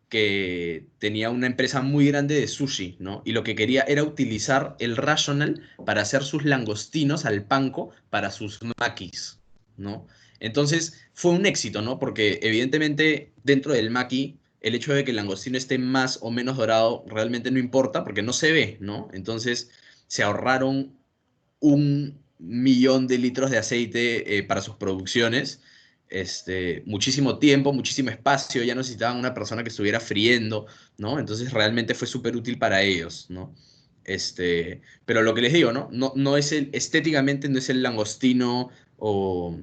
que tenía una empresa muy grande de sushi, ¿no? Y lo que quería era utilizar el Rational para hacer sus langostinos al panko para sus makis, ¿no? Entonces fue un éxito, ¿no? Porque evidentemente dentro del maki el hecho de que el langostino esté más o menos dorado realmente no importa porque no se ve, ¿no? Entonces se ahorraron 1 millón de litros de aceite para sus producciones, muchísimo tiempo, muchísimo espacio, ya no necesitaban una persona que estuviera friendo, ¿no? Entonces realmente fue súper útil para ellos, ¿no? Pero lo que les digo, ¿no? No es estéticamente no es el langostino o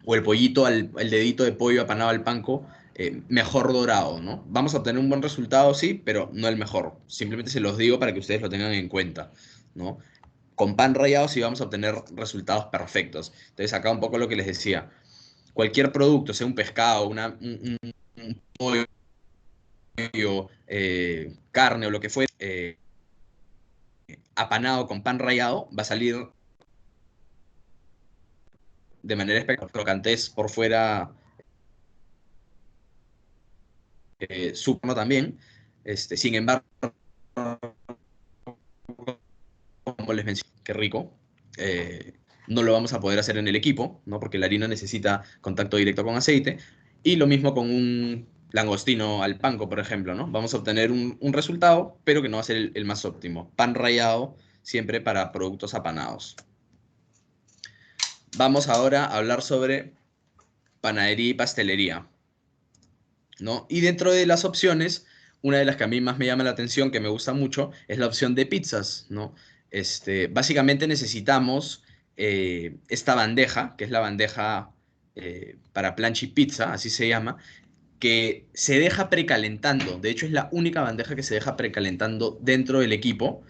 el pollito, el dedito de pollo apanado al panko, mejor dorado, ¿no? Vamos a obtener un buen resultado, sí, pero no el mejor. Simplemente se los digo para que ustedes lo tengan en cuenta, ¿no? Con pan rallado sí vamos a obtener resultados perfectos. Entonces acá un poco lo que les decía, cualquier producto, sea un pescado, un pollo, carne o lo que fuera, apanado con pan rallado, va a salir de manera espectacular, crocantez por fuera, súper también. Sin embargo, como les mencioné, qué rico. eh, no lo vamos a poder hacer en el equipo, ¿no? Porque la harina necesita contacto directo con aceite. Y lo mismo con un langostino al panko, por ejemplo, ¿no? Vamos a obtener un resultado, pero que no va a ser el más óptimo. Pan rallado siempre para productos apanados. Vamos ahora a hablar sobre panadería y pastelería, ¿no? Y dentro de las opciones, una de las que a mí más me llama la atención, que me gusta mucho, es la opción de pizzas, ¿no? Básicamente necesitamos esta bandeja, que es la bandeja para plancha y pizza, así se llama, que se deja precalentando. De hecho, es la única bandeja que se deja precalentando dentro del equipo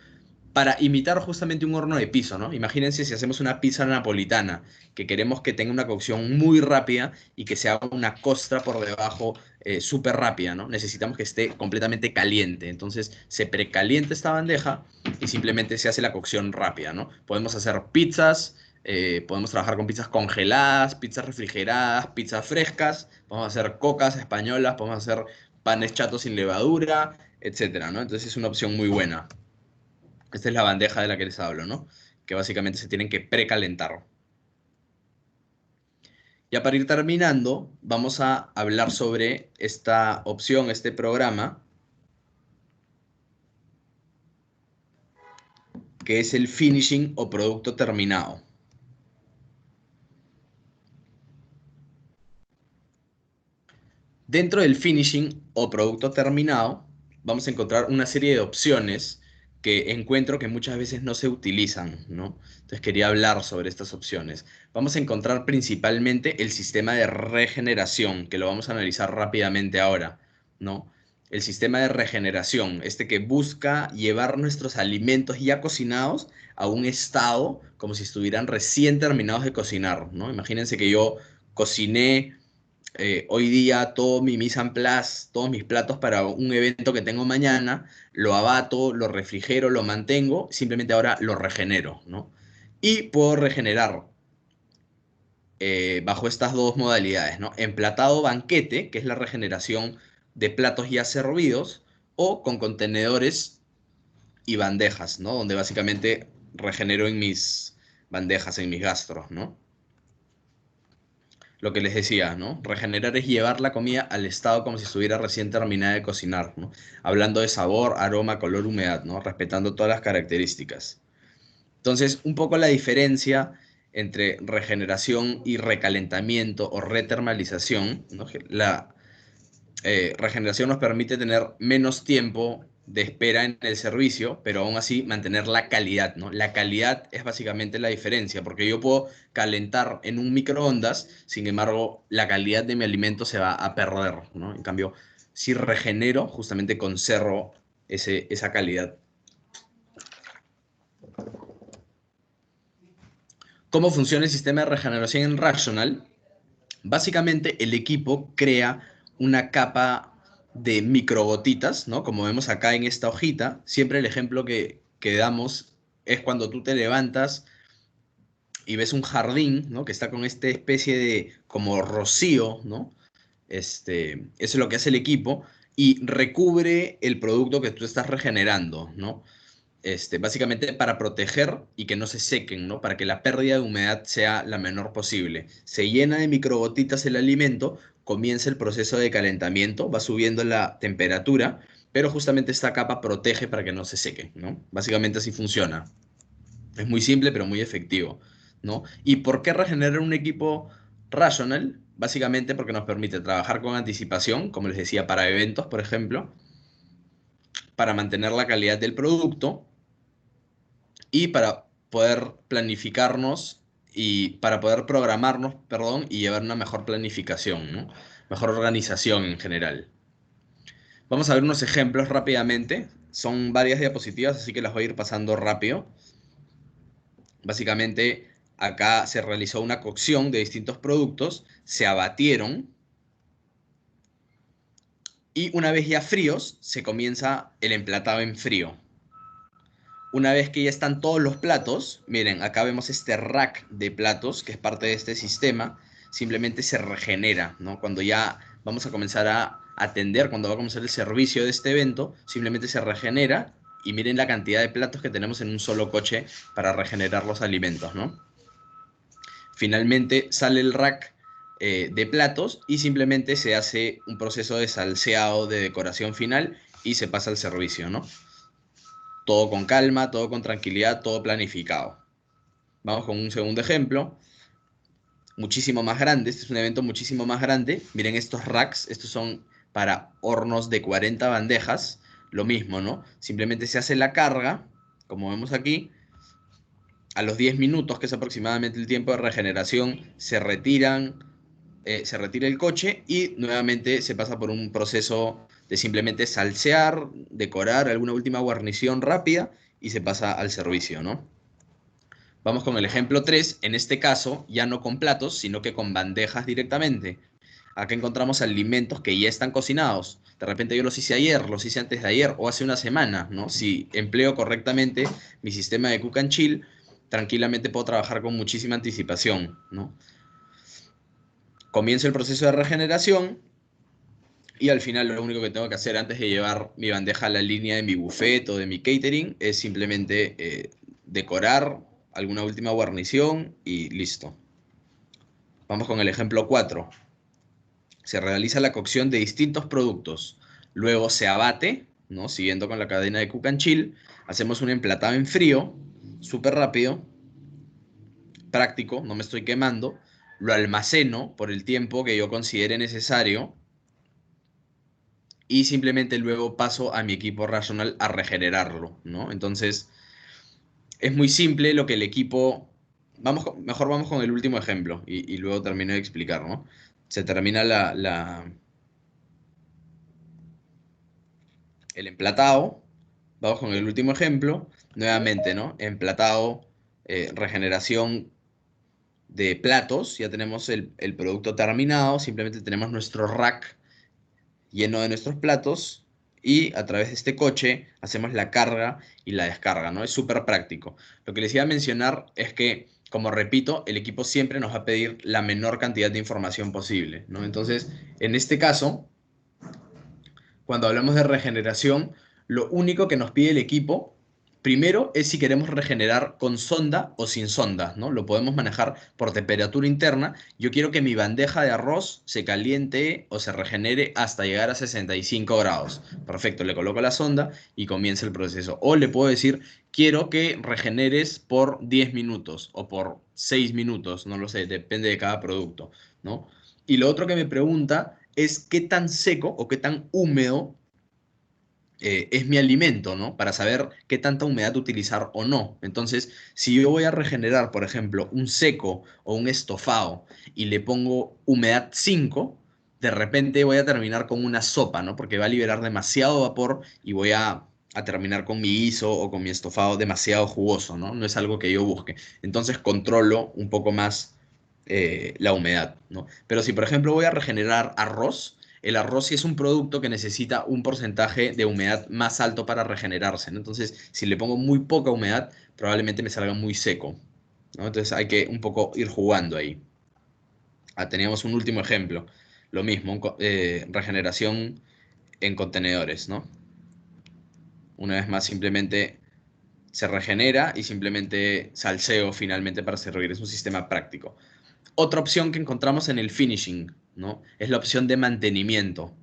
para imitar justamente un horno de piso, ¿no? Imagínense si hacemos una pizza napolitana, que queremos que tenga una cocción muy rápida y que se haga una costra por debajo súper rápida, ¿no? Necesitamos que esté completamente caliente. Entonces se precalienta esta bandeja y simplemente se hace la cocción rápida, ¿no? Podemos hacer pizzas, podemos trabajar con pizzas congeladas, pizzas refrigeradas, pizzas frescas, podemos hacer cocas españolas, podemos hacer panes chatos sin levadura, etcétera, ¿no? Entonces es una opción muy buena. Esta es la bandeja de la que les hablo, ¿no? Que básicamente se tienen que precalentar. Ya para ir terminando, vamos a hablar sobre esta opción, este programa, que es el finishing o producto terminado. Dentro del finishing o producto terminado, vamos a encontrar una serie de opciones que encuentro que muchas veces no se utilizan, ¿no? Entonces quería hablar sobre estas opciones. Vamos a encontrar principalmente el sistema de regeneración, que lo vamos a analizar rápidamente ahora, ¿no? El sistema de regeneración, este que busca llevar nuestros alimentos ya cocinados a un estado como si estuvieran recién terminados de cocinar, ¿no? Imagínense que yo cociné hoy día todo mi mise en place, todos mis platos para un evento que tengo mañana, lo abato, lo refrigero, lo mantengo, simplemente ahora lo regenero, ¿no? Y puedo regenerar bajo estas dos modalidades, ¿no? Emplatado banquete, que es la regeneración de platos ya servidos, o con contenedores y bandejas, ¿no? Donde básicamente regenero en mis bandejas, en mis gastros, ¿no? Lo que les decía, ¿no? Regenerar es llevar la comida al estado como si estuviera recién terminada de cocinar, ¿no? Hablando de sabor, aroma, color, humedad, ¿no? Respetando todas las características. Entonces, un poco la diferencia entre regeneración y recalentamiento o retermalización, ¿no? La regeneración nos permite tener menos tiempo de espera en el servicio, pero aún así mantener la calidad, ¿no? La calidad es básicamente la diferencia, porque yo puedo calentar en un microondas, sin embargo, la calidad de mi alimento se va a perder, ¿no? En cambio, si regenero, justamente conservo esa calidad. ¿Cómo funciona el sistema de regeneración en Rational? Básicamente el equipo crea una capa de microgotitas, ¿no? Como vemos acá en esta hojita, siempre el ejemplo que damos es cuando tú te levantas y ves un jardín, ¿no? Que está con esta especie de como rocío, ¿no? Eso es lo que hace el equipo y recubre el producto que tú estás regenerando, ¿no? Básicamente para proteger y que no se sequen, ¿no? Para que la pérdida de humedad sea la menor posible. Se llena de microgotitas el alimento, comienza el proceso de calentamiento, va subiendo la temperatura, pero justamente esta capa protege para que no se seque, ¿no? Básicamente así funciona. Es muy simple, pero muy efectivo, ¿no? ¿Y por qué regenerar un equipo Rational? Básicamente porque nos permite trabajar con anticipación, como les decía, para eventos, por ejemplo, para mantener la calidad del producto y para poder planificarnos y para poder programarnos, perdón, y llevar una mejor planificación, ¿no? Mejor organización en general. Vamos a ver unos ejemplos rápidamente. Son varias diapositivas, así que las voy a ir pasando rápido. Básicamente, acá se realizó una cocción de distintos productos, se abatieron y una vez ya fríos, se comienza el emplatado en frío. Una vez que ya están todos los platos, miren, acá vemos este rack de platos que es parte de este sistema, simplemente se regenera, ¿no? Cuando ya vamos a comenzar a atender, cuando va a comenzar el servicio de este evento, simplemente se regenera y miren la cantidad de platos que tenemos en un solo coche para regenerar los alimentos, ¿no? Finalmente sale el rack de platos y simplemente se hace un proceso de salseado de decoración final y se pasa al servicio, ¿no? Todo con calma, todo con tranquilidad, todo planificado. Vamos con un segundo ejemplo, muchísimo más grande. Este es un evento muchísimo más grande. Miren estos racks, estos son para hornos de 40 bandejas. Lo mismo, ¿no? Simplemente se hace la carga, como vemos aquí. A los 10 minutos, que es aproximadamente el tiempo de regeneración, se retira el coche y nuevamente se pasa por un proceso de simplemente salsear, decorar, alguna última guarnición rápida y se pasa al servicio, ¿no? Vamos con el ejemplo 3. En este caso, ya no con platos, sino que con bandejas directamente. Acá encontramos alimentos que ya están cocinados. De repente yo los hice ayer, los hice antes de ayer o hace una semana, ¿no? Si empleo correctamente mi sistema de Cook and Chill, tranquilamente puedo trabajar con muchísima anticipación, ¿no? Comienzo el proceso de regeneración y al final lo único que tengo que hacer antes de llevar mi bandeja a la línea de mi buffet o de mi catering es simplemente decorar alguna última guarnición y listo. Vamos con el ejemplo 4. Se realiza la cocción de distintos productos. Luego se abate, ¿no? Siguiendo con la cadena de Cook and Chill. Hacemos un emplatado en frío, súper rápido, práctico, no me estoy quemando. Lo almaceno por el tiempo que yo considere necesario y simplemente luego paso a mi equipo racional a regenerarlo, ¿no? Entonces, es muy simple lo que el equipo... mejor vamos con el último ejemplo y luego termino de explicar, ¿no? Se termina el emplatado. Vamos con el último ejemplo. Nuevamente, ¿no? Emplatado, regeneración de platos. Ya tenemos el producto terminado. Simplemente tenemos nuestro rack lleno de nuestros platos. Y a través de este coche hacemos la carga y la descarga, ¿no? Es súper práctico. Lo que les iba a mencionar es que, como repito, el equipo siempre nos va a pedir la menor cantidad de información posible, ¿no? Entonces, en este caso, cuando hablamos de regeneración, lo único que nos pide el equipo, primero, es si queremos regenerar con sonda o sin sonda, ¿no? Lo podemos manejar por temperatura interna. Yo quiero que mi bandeja de arroz se caliente o se regenere hasta llegar a 65 grados. Perfecto, le coloco la sonda y comienza el proceso. O le puedo decir, quiero que regeneres por 10 minutos o por 6 minutos, no lo sé, depende de cada producto, ¿no? Y lo otro que me pregunta es qué tan seco o qué tan húmedo es mi alimento, ¿no? Para saber qué tanta humedad utilizar o no. Entonces, si yo voy a regenerar, por ejemplo, un seco o un estofado y le pongo humedad 5, de repente voy a terminar con una sopa, ¿no? Porque va a liberar demasiado vapor y voy a terminar con mi guiso o con mi estofado demasiado jugoso, ¿no? No es algo que yo busque. Entonces controlo un poco más la humedad, ¿no? Pero si, por ejemplo, voy a regenerar arroz, el arroz sí es un producto que necesita un porcentaje de humedad más alto para regenerarse, ¿no? Entonces, si le pongo muy poca humedad, probablemente me salga muy seco, ¿no? Entonces hay que un poco ir jugando ahí. Teníamos un último ejemplo, lo mismo, regeneración en contenedores, ¿no? Una vez más, simplemente se regenera y simplemente salseo finalmente para servir. Es un sistema práctico. Otra opción que encontramos en el finishing, ¿no? Es la opción de mantenimiento.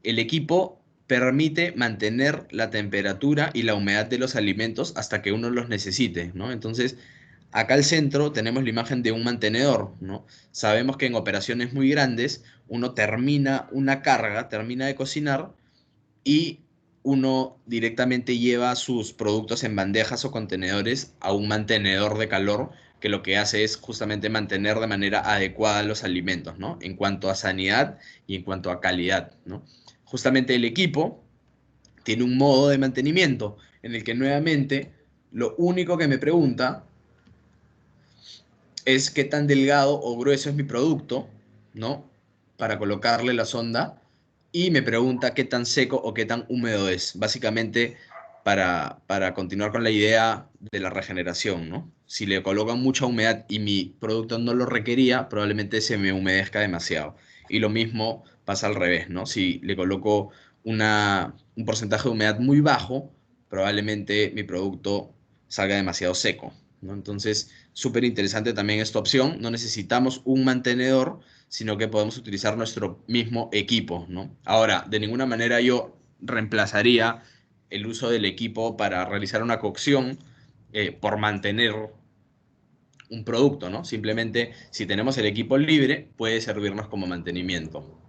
El equipo permite mantener la temperatura y la humedad de los alimentos hasta que uno los necesite, ¿no? Entonces, acá al centro tenemos la imagen de un mantenedor, ¿no? Sabemos que en operaciones muy grandes uno termina una carga, termina de cocinar y uno directamente lleva sus productos en bandejas o contenedores a un mantenedor de calor que lo que hace es justamente mantener de manera adecuada los alimentos, ¿no? En cuanto a sanidad y en cuanto a calidad, ¿no? Justamente el equipo tiene un modo de mantenimiento en el que nuevamente lo único que me pregunta es qué tan delgado o grueso es mi producto, ¿no? Para colocarle la sonda y me pregunta qué tan seco o qué tan húmedo es, básicamente para continuar con la idea de la regeneración, ¿no? Si le colocan mucha humedad y mi producto no lo requería, probablemente se me humedezca demasiado. Y lo mismo pasa al revés, ¿no? Si le coloco un porcentaje de humedad muy bajo, probablemente mi producto salga demasiado seco, ¿no? Entonces, súper interesante también esta opción. No necesitamos un mantenedor, sino que podemos utilizar nuestro mismo equipo, ¿no? Ahora, de ninguna manera yo reemplazaría el uso del equipo para realizar una cocción por mantener un producto, ¿no? Simplemente, si tenemos el equipo libre, puede servirnos como mantenimiento.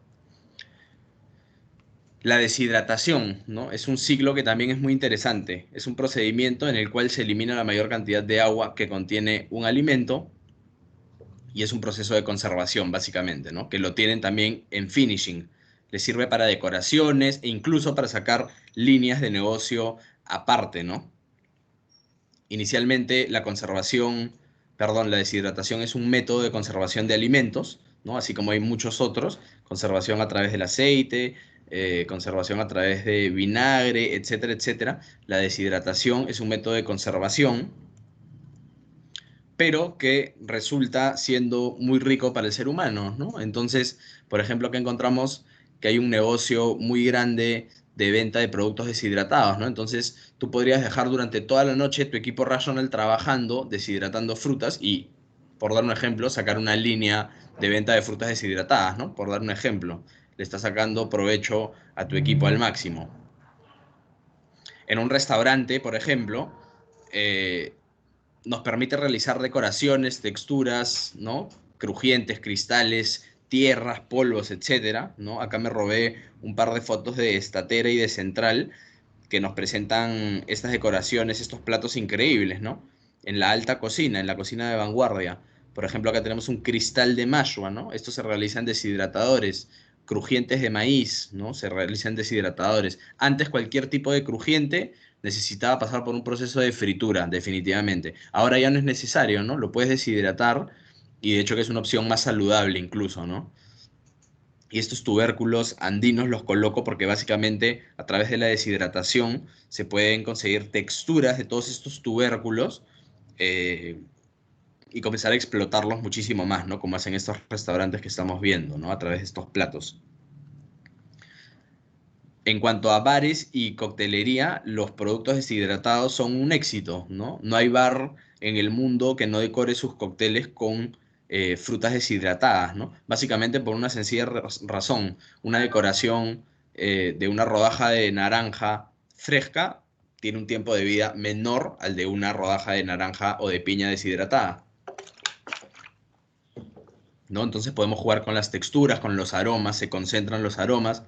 La deshidratación, ¿no? Es un ciclo que también es muy interesante. Es un procedimiento en el cual se elimina la mayor cantidad de agua que contiene un alimento y es un proceso de conservación, básicamente, ¿no? Que lo tienen también en finishing. Les sirve para decoraciones e incluso para sacar líneas de negocio aparte, ¿no? Inicialmente, la deshidratación es un método de conservación de alimentos, ¿no? Así como hay muchos otros, conservación a través del aceite, conservación a través de vinagre, etcétera, etcétera. La deshidratación es un método de conservación, pero que resulta siendo muy rico para el ser humano, ¿no? Entonces, por ejemplo, acá encontramos que hay un negocio muy grande de venta de productos deshidratados, ¿no? Entonces, tú podrías dejar durante toda la noche tu equipo Rational trabajando, deshidratando frutas y, por dar un ejemplo, sacar una línea de venta de frutas deshidratadas, ¿no? Por dar un ejemplo, le estás sacando provecho a tu equipo al máximo. En un restaurante, por ejemplo, eh, nos permite realizar decoraciones, texturas, ¿no? Crujientes, cristales, tierras, polvos, etcétera, ¿no? Acá me robé un par de fotos de Estatera y de Central que nos presentan estas decoraciones, estos platos increíbles, ¿no? En la alta cocina, en la cocina de vanguardia. Por ejemplo, acá tenemos un cristal de mashua, ¿no? Estos se realizan deshidratadores. Crujientes de maíz, ¿no? Se realizan deshidratadores. Antes cualquier tipo de crujiente necesitaba pasar por un proceso de fritura, definitivamente. Ahora ya no es necesario, ¿no? Lo puedes deshidratar y de hecho que es una opción más saludable incluso, ¿no? Y estos tubérculos andinos los coloco porque básicamente a través de la deshidratación se pueden conseguir texturas de todos estos tubérculos eh, y comenzar a explotarlos muchísimo más, ¿no? Como hacen estos restaurantes que estamos viendo, ¿no? A través de estos platos. En cuanto a bares y coctelería, los productos deshidratados son un éxito, ¿no? No hay bar en el mundo que no decore sus cócteles con frutas deshidratadas, ¿no? Básicamente por una sencilla razón. Una decoración de una rodaja de naranja fresca tiene un tiempo de vida menor al de una rodaja de naranja o de piña deshidratada, ¿no? Entonces podemos jugar con las texturas, con los aromas, se concentran los aromas.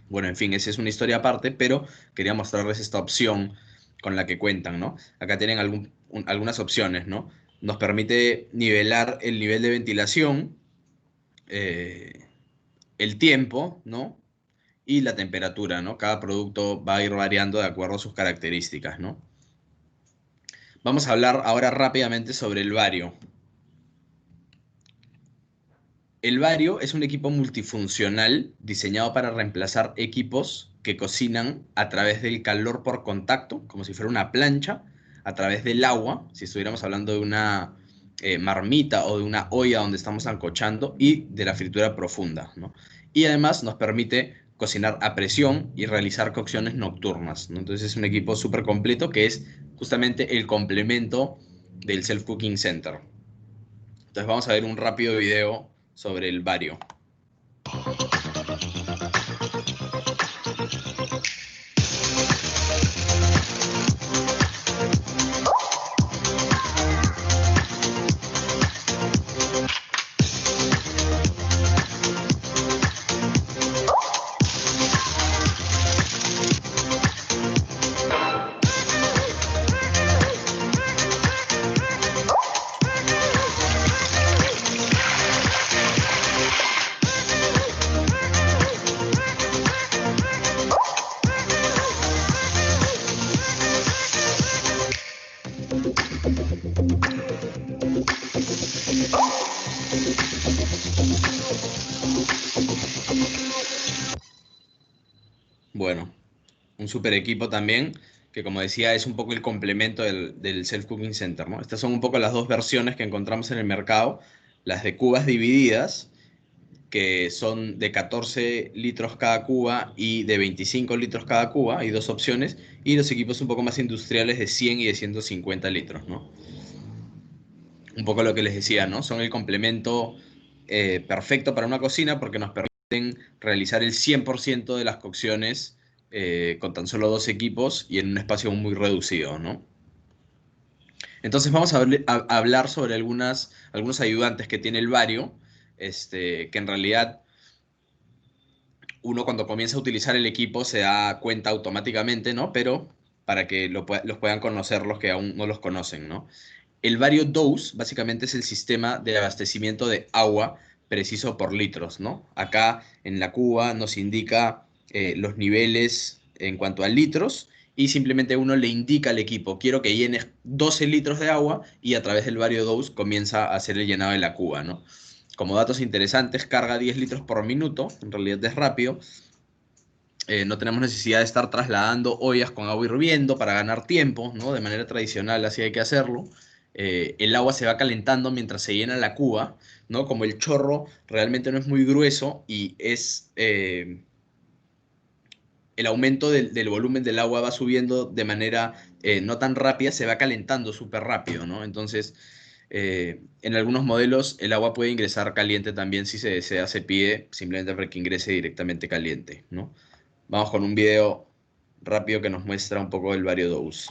Bueno, en fin, esa es una historia aparte, pero quería mostrarles esta opción con la que cuentan, ¿no? Acá tienen algunas opciones, ¿no? Nos permite nivelar el nivel de ventilación, eh, el tiempo, ¿no? Y la temperatura, ¿no? Cada producto va a ir variando de acuerdo a sus características, ¿no? Vamos a hablar ahora rápidamente sobre el Vario. El Vario es un equipo multifuncional diseñado para reemplazar equipos que cocinan a través del calor por contacto, como si fuera una plancha, a través del agua, si estuviéramos hablando de una marmita o de una olla donde estamos ancochando, y de la fritura profunda, ¿no? Y además nos permite cocinar a presión y realizar cocciones nocturnas, ¿no? Entonces es un equipo súper completo que es justamente el complemento del Self Cooking Center. Entonces vamos a ver un rápido video sobre el Vario. Bueno, un super equipo también, que como decía es un poco el complemento del Self Cooking Center, ¿no? Estas son un poco las dos versiones que encontramos en el mercado, las de cubas divididas, que son de 14 litros cada cuba y de 25 litros cada cuba, hay dos opciones, y los equipos un poco más industriales de 100 y de 150 litros, ¿no? Un poco lo que les decía, ¿no? Son el complemento perfecto para una cocina porque nos permiten realizar el 100% de las cocciones con tan solo dos equipos y en un espacio muy reducido, ¿no? Entonces vamos a hablar sobre algunos ayudantes que tiene el Vario, que en realidad uno cuando comienza a utilizar el equipo se da cuenta automáticamente, ¿no? Pero para que los puedan conocer los que aún no los conocen, ¿no? El Vario Dose básicamente es el sistema de abastecimiento de agua preciso por litros, ¿no? Acá en la cuba nos indica los niveles en cuanto a litros y simplemente uno le indica al equipo, quiero que llenes 12 litros de agua y a través del VarioDose comienza a hacer el llenado de la cuba, ¿no? Como datos interesantes, carga 10 litros por minuto, en realidad es rápido. No tenemos necesidad de estar trasladando ollas con agua hirviendo para ganar tiempo, ¿no? De manera tradicional así hay que hacerlo. El agua se va calentando mientras se llena la cuba, ¿no? Como el chorro realmente no es muy grueso y es... el aumento del volumen del agua va subiendo de manera no tan rápida, se va calentando súper rápido, ¿no? Entonces, en algunos modelos el agua puede ingresar caliente también si se desea, se pide simplemente para que ingrese directamente caliente, ¿no? Vamos con un video rápido que nos muestra un poco el VarioDose.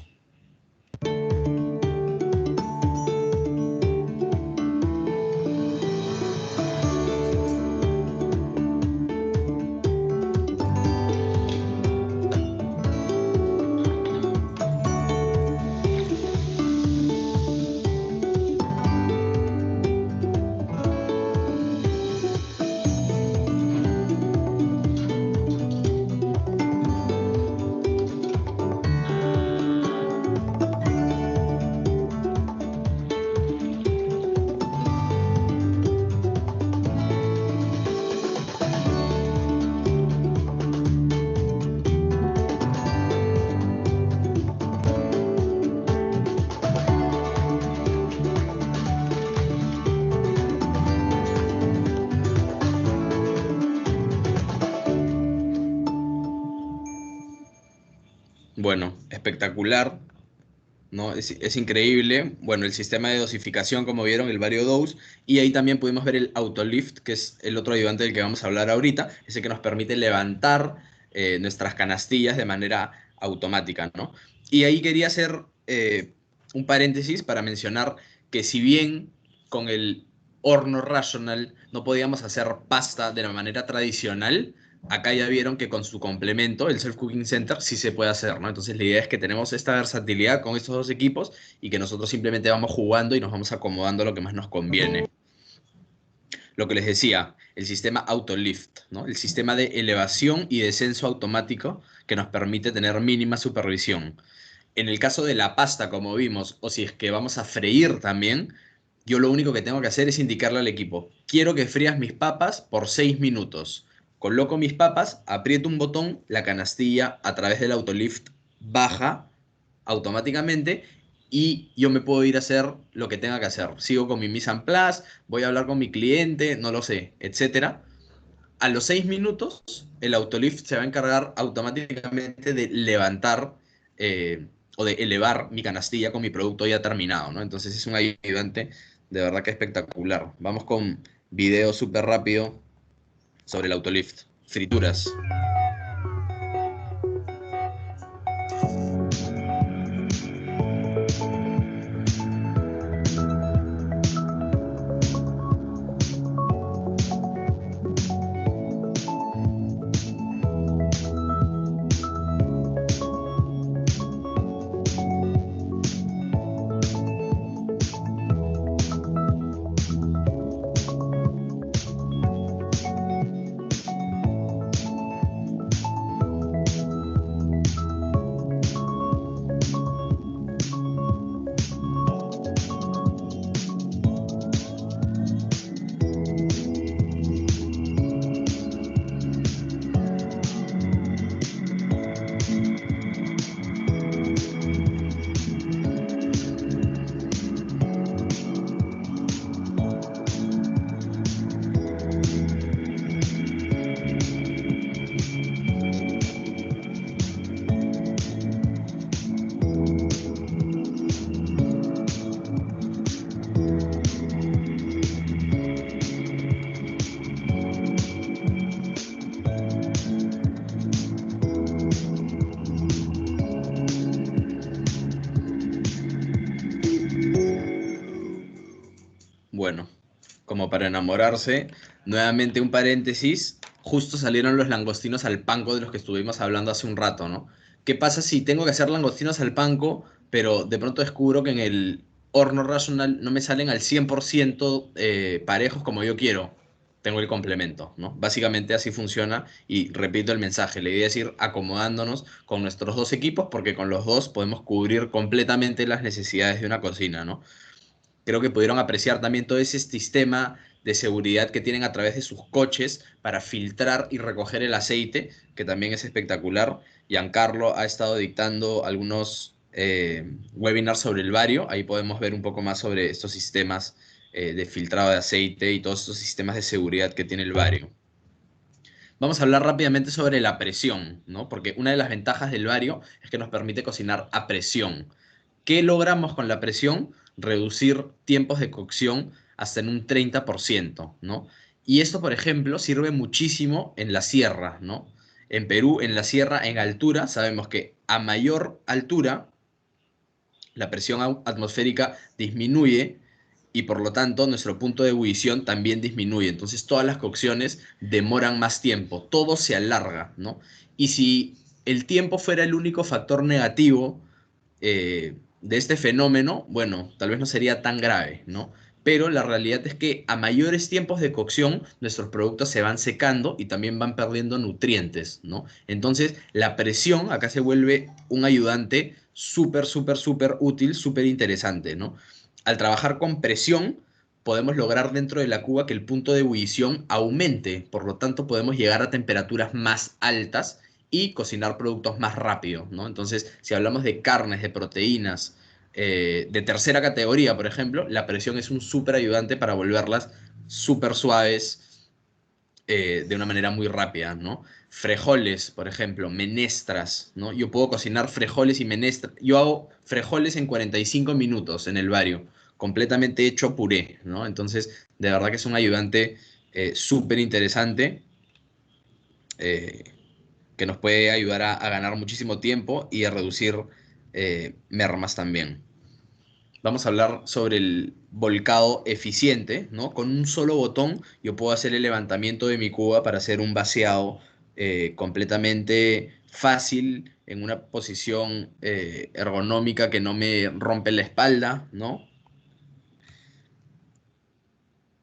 Bueno, espectacular, ¿no? Es increíble. Bueno, el sistema de dosificación, como vieron, el VarioDose, y ahí también pudimos ver el Autolift, que es el otro ayudante del que vamos a hablar ahorita, ese que nos permite levantar nuestras canastillas de manera automática, ¿no? Y ahí quería hacer un paréntesis para mencionar que si bien con el horno Rational no podíamos hacer pasta de la manera tradicional, acá ya vieron que con su complemento, el Self Cooking Center, sí se puede hacer, ¿no? Entonces la idea es que tenemos esta versatilidad con estos dos equipos y que nosotros simplemente vamos jugando y nos vamos acomodando lo que más nos conviene. Lo que les decía, el sistema Autolift, ¿no? El sistema de elevación y descenso automático que nos permite tener mínima supervisión. En el caso de la pasta, como vimos, o si es que vamos a freír también, yo lo único que tengo que hacer es indicarle al equipo, quiero que frías mis papas por 6 minutos. Coloco mis papas, aprieto un botón, la canastilla a través del autolift baja automáticamente y yo me puedo ir a hacer lo que tenga que hacer. Sigo con mi mise en place, voy a hablar con mi cliente, no lo sé, etcétera. A los 6 minutos, el autolift se va a encargar automáticamente de levantar o de elevar mi canastilla con mi producto ya terminado, ¿no? Entonces es un ayudante de verdad que espectacular. Vamos con video súper rápido sobre el autolift. Frituras. Bueno, como para enamorarse, nuevamente un paréntesis, justo salieron los langostinos al panko de los que estuvimos hablando hace un rato, ¿no? ¿Qué pasa si tengo que hacer langostinos al panko, pero de pronto descubro que en el horno Rational no me salen al 100% parejos como yo quiero? tengo el complemento, ¿no? Básicamente así funciona y repito el mensaje, la idea es ir acomodándonos con nuestros dos equipos porque con los dos podemos cubrir completamente las necesidades de una cocina, ¿no? Creo que pudieron apreciar también todo ese sistema de seguridad que tienen a través de sus coches para filtrar y recoger el aceite, que también es espectacular. Giancarlo ha estado dictando algunos webinars sobre el bario. Ahí podemos ver un poco más sobre estos sistemas de filtrado de aceite y todos estos sistemas de seguridad que tiene el bario. Vamos a hablar rápidamente sobre la presión, ¿no? Porque una de las ventajas del bario es que nos permite cocinar a presión. ¿Qué logramos con la presión? Reducir tiempos de cocción hasta en un 30%, ¿no? Y esto, por ejemplo, sirve muchísimo en la sierra, ¿no? En Perú, en la sierra, en altura, sabemos que a mayor altura la presión atmosférica disminuye y por lo tanto nuestro punto de ebullición también disminuye. Entonces todas las cocciones demoran más tiempo, todo se alarga, ¿no? Y si el tiempo fuera el único factor negativo de este fenómeno, bueno, tal vez no sería tan grave, ¿no? Pero la realidad es que a mayores tiempos de cocción, nuestros productos se van secando y también van perdiendo nutrientes, ¿no? Entonces, la presión acá se vuelve un ayudante súper, súper, súper útil, súper interesante, ¿no? Al trabajar con presión, podemos lograr dentro de la cuba que el punto de ebullición aumente, por lo tanto podemos llegar a temperaturas más altas y cocinar productos más rápido, ¿no? Entonces, si hablamos de carnes, de proteínas, de tercera categoría, por ejemplo, la presión es un súper ayudante para volverlas súper suaves de una manera muy rápida, ¿no? Frijoles, por ejemplo, menestras, ¿no? Yo puedo cocinar frijoles y menestras. Yo hago frijoles en 45 minutos en el bario, completamente hecho puré, ¿no? Entonces, de verdad que es un ayudante súper interesante. eh, que nos puede ayudar a ganar muchísimo tiempo y a reducir mermas también. Vamos a hablar sobre el volcado eficiente, ¿no? Con un solo botón yo puedo hacer el levantamiento de mi cuba para hacer un vaciado completamente fácil, en una posición ergonómica que no me rompe la espalda, ¿no?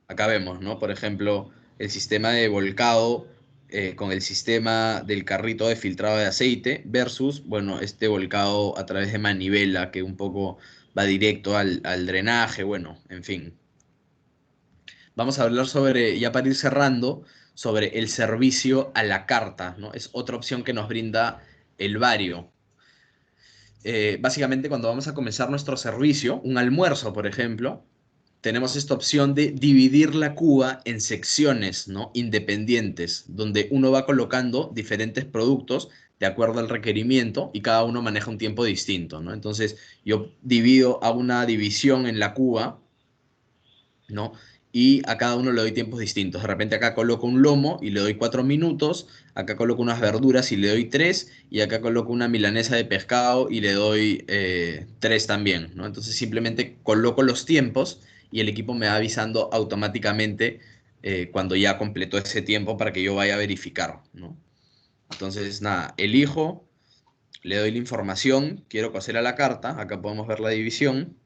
Acá vemos, ¿no? Por ejemplo, el sistema de volcado con el sistema del carrito de filtrado de aceite versus, bueno, este volcado a través de manivela que un poco va directo al drenaje, bueno, en fin. Vamos a hablar sobre, ya para ir cerrando, sobre el servicio a la carta, ¿no? Es otra opción que nos brinda el Vario. Básicamente, cuando vamos a comenzar nuestro servicio, un almuerzo, por ejemplo, tenemos esta opción de dividir la cuba en secciones, ¿no? Independientes, donde uno va colocando diferentes productos de acuerdo al requerimiento y cada uno maneja un tiempo distinto, ¿no? Entonces yo divido, hago una división en la cuba, ¿no? Y a cada uno le doy tiempos distintos. De repente acá coloco un lomo y le doy 4 minutos, acá coloco unas verduras y le doy 3, y acá coloco una milanesa de pescado y le doy 3 también, ¿no? Entonces simplemente coloco los tiempos y el equipo me va avisando automáticamente cuando ya completó ese tiempo para que yo vaya a verificar, ¿no? Entonces, nada, elijo, le doy la información, quiero cocer a la carta, acá podemos ver la división.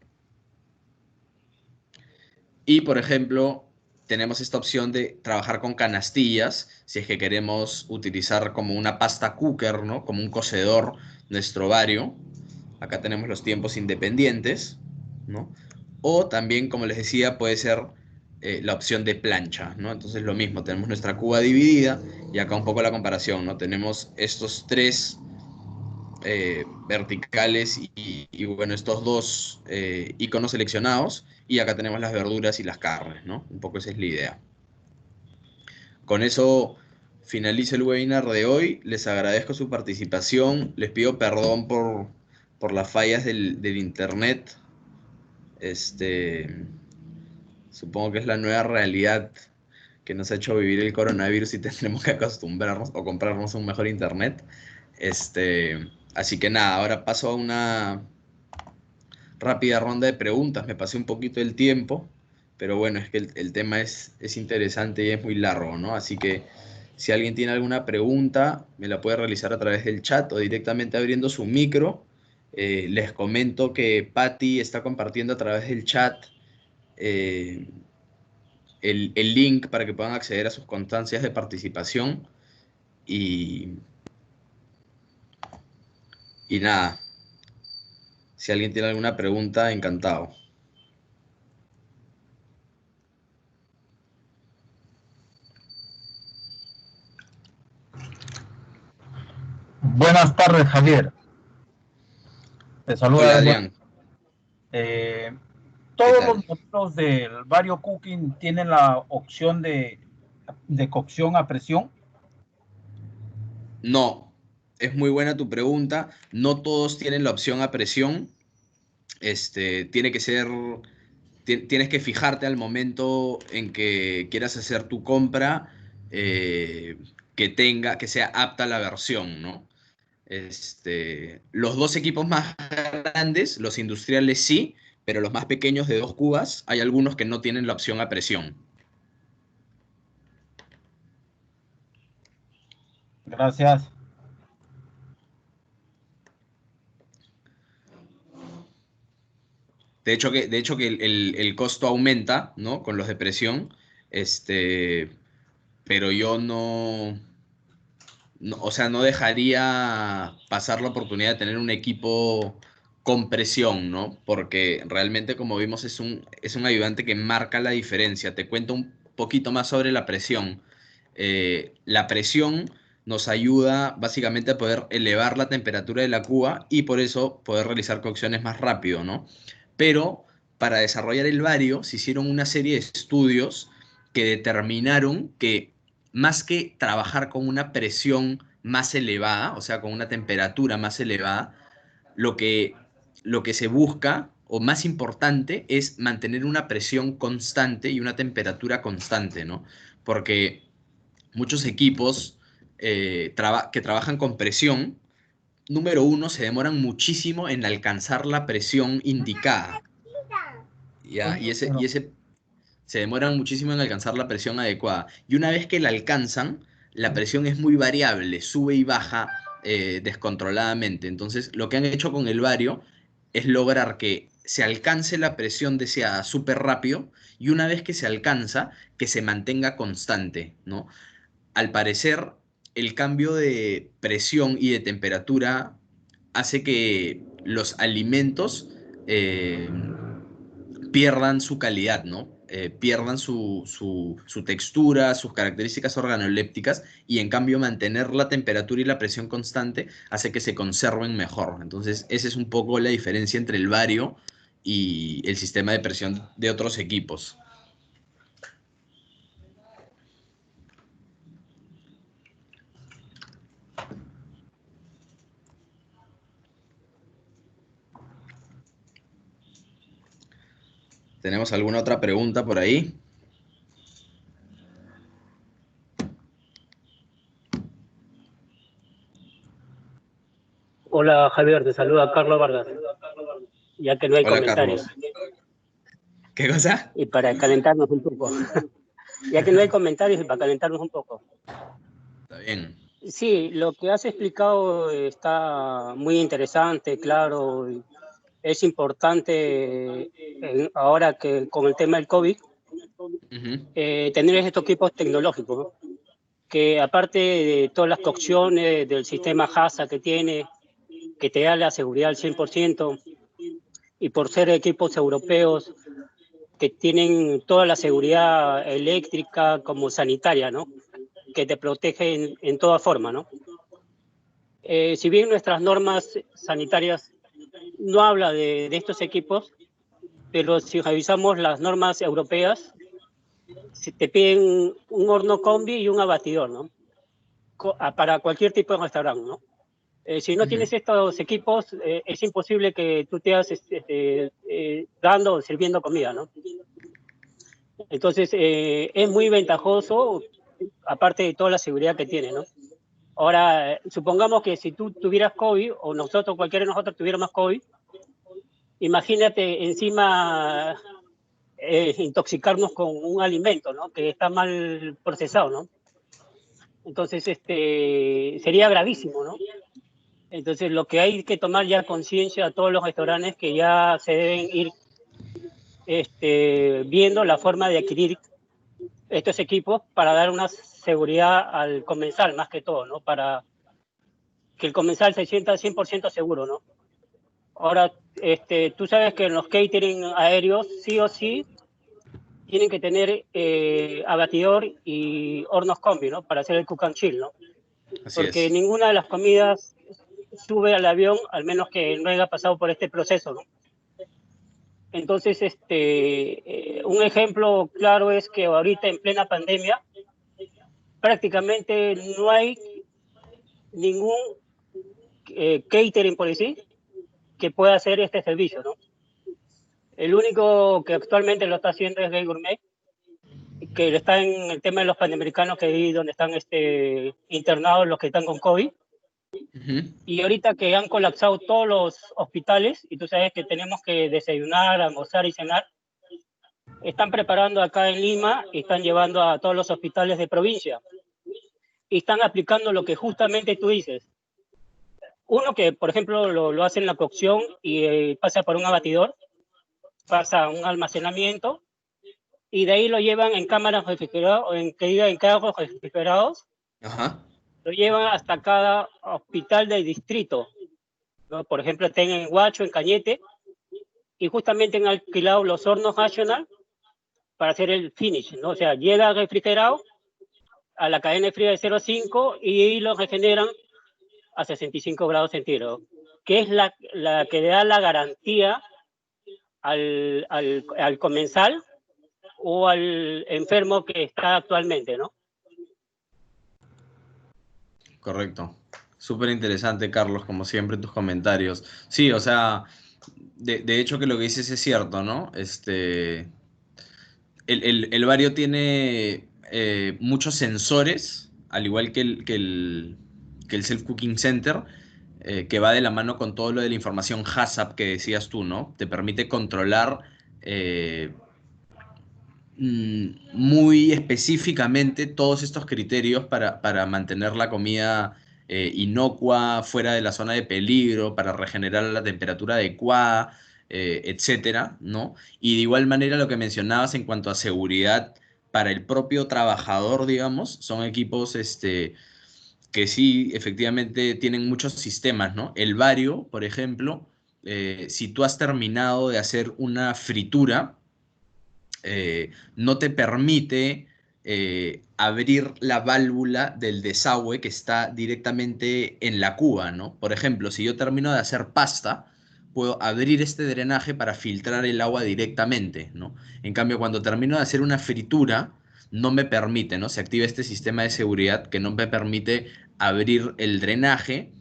Y, por ejemplo, tenemos esta opción de trabajar con canastillas, si es que queremos utilizar como una pasta cooker, ¿no? Como un cocedor nuestro vario. Acá tenemos los tiempos independientes, ¿no? O también, como les decía, puede ser la opción de plancha, ¿no? Entonces lo mismo, tenemos nuestra cuba dividida y acá un poco la comparación, ¿no? Tenemos estos tres verticales bueno, estos dos iconos seleccionados y acá tenemos las verduras y las carnes, ¿no? Un poco esa es la idea. Con eso finalizo el webinar de hoy. Les agradezco su participación. Les pido perdón por las fallas del internet. Este, supongo que es la nueva realidad que nos ha hecho vivir el coronavirus y tendremos que acostumbrarnos o comprarnos un mejor internet. Así que nada, ahora paso a una rápida ronda de preguntas. Me pasé un poquito el tiempo, pero bueno, es que el tema es interesante y es muy largo, ¿no? Así que si alguien tiene alguna pregunta, me la puede realizar a través del chat o directamente abriendo su micro. Les comento que Patty está compartiendo a través del chat eh, el link para que puedan acceder a sus constancias de participación y nada, si alguien tiene alguna pregunta, encantado. Buenas tardes, Javier. Te saluda Hola, Adrián. Todos tal? los modelos del Vario Cooking tienen la opción de cocción a presión. No, es muy buena tu pregunta. No todos tienen la opción a presión. Tiene que ser, tienes que fijarte al momento en que quieras hacer tu compra, que sea apta la versión, ¿no? Los dos equipos más grandes, los industriales sí, pero los más pequeños de 2 cubas, hay algunos que no tienen la opción a presión. Gracias. De hecho que el costo aumenta, ¿no? Con los de presión, pero yo o sea, no dejaría pasar la oportunidad de tener un equipo con presión, ¿no? Porque realmente, como vimos, es un ayudante que marca la diferencia. Te cuento un poquito más sobre la presión. La presión nos ayuda básicamente a poder elevar la temperatura de la cuba y por eso poder realizar cocciones más rápido, ¿no? Pero para desarrollar el bario se hicieron una serie de estudios que determinaron que más que trabajar con una presión más elevada, o sea, con una temperatura más elevada, lo que, lo que se busca, o más importante, es mantener una presión constante y una temperatura constante, ¿no? Porque muchos equipos que trabajan con presión, número uno, se demoran muchísimo en alcanzar la presión indicada. ¿Ya? Y ese se demoran muchísimo en alcanzar la presión adecuada. Y una vez que la alcanzan, la presión es muy variable, sube y baja descontroladamente. Entonces, lo que han hecho con el bario es lograr que se alcance la presión deseada súper rápido y una vez que se alcanza, que se mantenga constante, ¿no? Al parecer, el cambio de presión y de temperatura hace que los alimentos eh, pierdan su calidad, ¿no? Pierdan su textura, sus características organolépticas y en cambio mantener la temperatura y la presión constante hace que se conserven mejor. Entonces, esa es un poco la diferencia entre el Vario y el sistema de presión de otros equipos. ¿Tenemos alguna otra pregunta por ahí? Hola Javier, te saluda Carlos Vargas, ya que no hay Hola, comentarios. Carlos. ¿Qué cosa? Y para calentarnos un poco, ya que no hay comentarios y para calentarnos un poco. Está bien. Sí, lo que has explicado está muy interesante, claro. Es importante ahora que con el tema del COVID, tener estos equipos tecnológicos, ¿no? Que aparte de todas las cocciones del sistema HASA que tiene, que te da la seguridad al 100%, y por ser equipos europeos que tienen toda la seguridad eléctrica como sanitaria, ¿no? Que te protege en toda forma, ¿no? Si bien nuestras normas sanitarias no habla de estos equipos, pero si revisamos las normas europeas, te piden un horno combi y un abatidor, ¿no? Para cualquier tipo de restaurante, ¿no? Si no tienes estos equipos, es imposible que tú te estés dando o sirviendo comida, ¿no? Entonces, es muy ventajoso, aparte de toda la seguridad que tiene, ¿no? Ahora, supongamos que si tú tuvieras COVID, o nosotros, cualquiera de nosotros tuviéramos COVID, imagínate encima intoxicarnos con un alimento, ¿no? Que está mal procesado, ¿no? Entonces, sería gravísimo, ¿no? Entonces, lo que hay que tomar ya conciencia a todos los restaurantes que ya se deben ir viendo la forma de adquirir estos equipos para dar una seguridad al comensal, más que todo, ¿no? Para que el comensal se sienta 100% seguro, ¿no? Ahora, tú sabes que en los catering aéreos, sí o sí, tienen que tener abatidor y hornos combi, ¿no? Para hacer el cook and chill, ¿no? Así Porque es. ninguna de las comidas sube al avión, al menos que no haya pasado por este proceso, ¿no? Entonces, un ejemplo claro es que ahorita en plena pandemia prácticamente no hay ningún catering, por decir, que pueda hacer este servicio, ¿no? El único que actualmente lo está haciendo es Gay Gourmet, que está en el tema de los panamericanos, que ahí donde están internados los que están con COVID. Y ahorita que han colapsado todos los hospitales, y tú sabes que tenemos que desayunar, almorzar y cenar, están preparando acá en Lima y están llevando a todos los hospitales de provincia. Y están aplicando lo que justamente tú dices. Uno que, por ejemplo, lo hace en la cocción y pasa por un abatidor, pasa a un almacenamiento, y de ahí lo llevan en cámaras refrigeradas, o en carros refrigerados, Ajá. lo llevan hasta cada hospital del distrito, ¿no? Por ejemplo, estén en Huacho, en Cañete, y justamente han alquilado los hornos National para hacer el finish, ¿no? O sea, llega refrigerado a la cadena de frío de 0,5 y lo regeneran a 65 grados centígrados, que es la que le da la garantía al comensal o al enfermo que está actualmente, ¿no? Correcto. Súper interesante, Carlos, como siempre, tus comentarios. Sí, o sea, de hecho que lo que dices es cierto, ¿no? El Vario tiene muchos sensores, al igual que el Self-Cooking Center, que va de la mano con todo lo de la información HACCP que decías tú, ¿no? Te permite controlar eh, muy específicamente todos estos criterios para mantener la comida inocua, fuera de la zona de peligro, para regenerar la temperatura adecuada, etcétera, ¿no? Y de igual manera lo que mencionabas en cuanto a seguridad para el propio trabajador, digamos, son equipos que sí, efectivamente tienen muchos sistemas, ¿no? El Vario, por ejemplo, si tú has terminado de hacer una fritura, no te permite abrir la válvula del desagüe que está directamente en la cuba, ¿no? Por ejemplo, si yo termino de hacer pasta, puedo abrir este drenaje para filtrar el agua directamente, ¿no? En cambio, cuando termino de hacer una fritura, no me permite, ¿no? Se activa este sistema de seguridad que no me permite abrir el drenaje,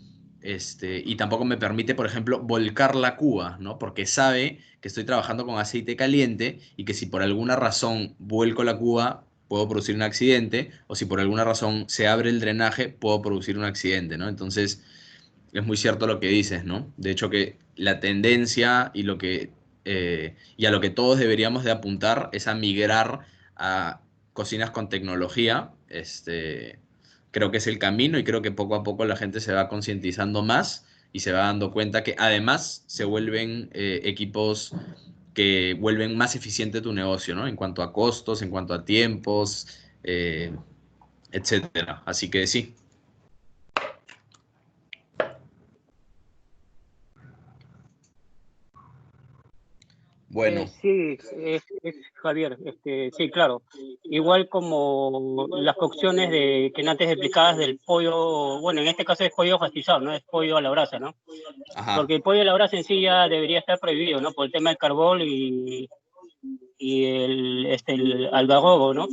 y tampoco me permite, por ejemplo, volcar la cuba, ¿no? Porque sabe que estoy trabajando con aceite caliente y que si por alguna razón vuelco la cuba, puedo producir un accidente, o si por alguna razón se abre el drenaje, puedo producir un accidente, ¿no? Entonces, es muy cierto lo que dices, ¿no? De hecho, que la tendencia y a lo que todos deberíamos de apuntar es a migrar a cocinas con tecnología. Creo que es el camino y creo que poco a poco la gente se va concientizando más y se va dando cuenta que además se vuelven equipos que vuelven más eficiente tu negocio, ¿no? En cuanto a costos, en cuanto a tiempos, etcétera. Así que sí. Bueno, Sí, Javier, sí, claro. Igual como las cocciones que antes explicadas del pollo, bueno, en este caso es pollo rostizado, no es pollo a la brasa, ¿no? ajá, Porque el pollo a la brasa en sí ya debería estar prohibido, ¿no? Por el tema del carbón y el algarrobo, ¿no?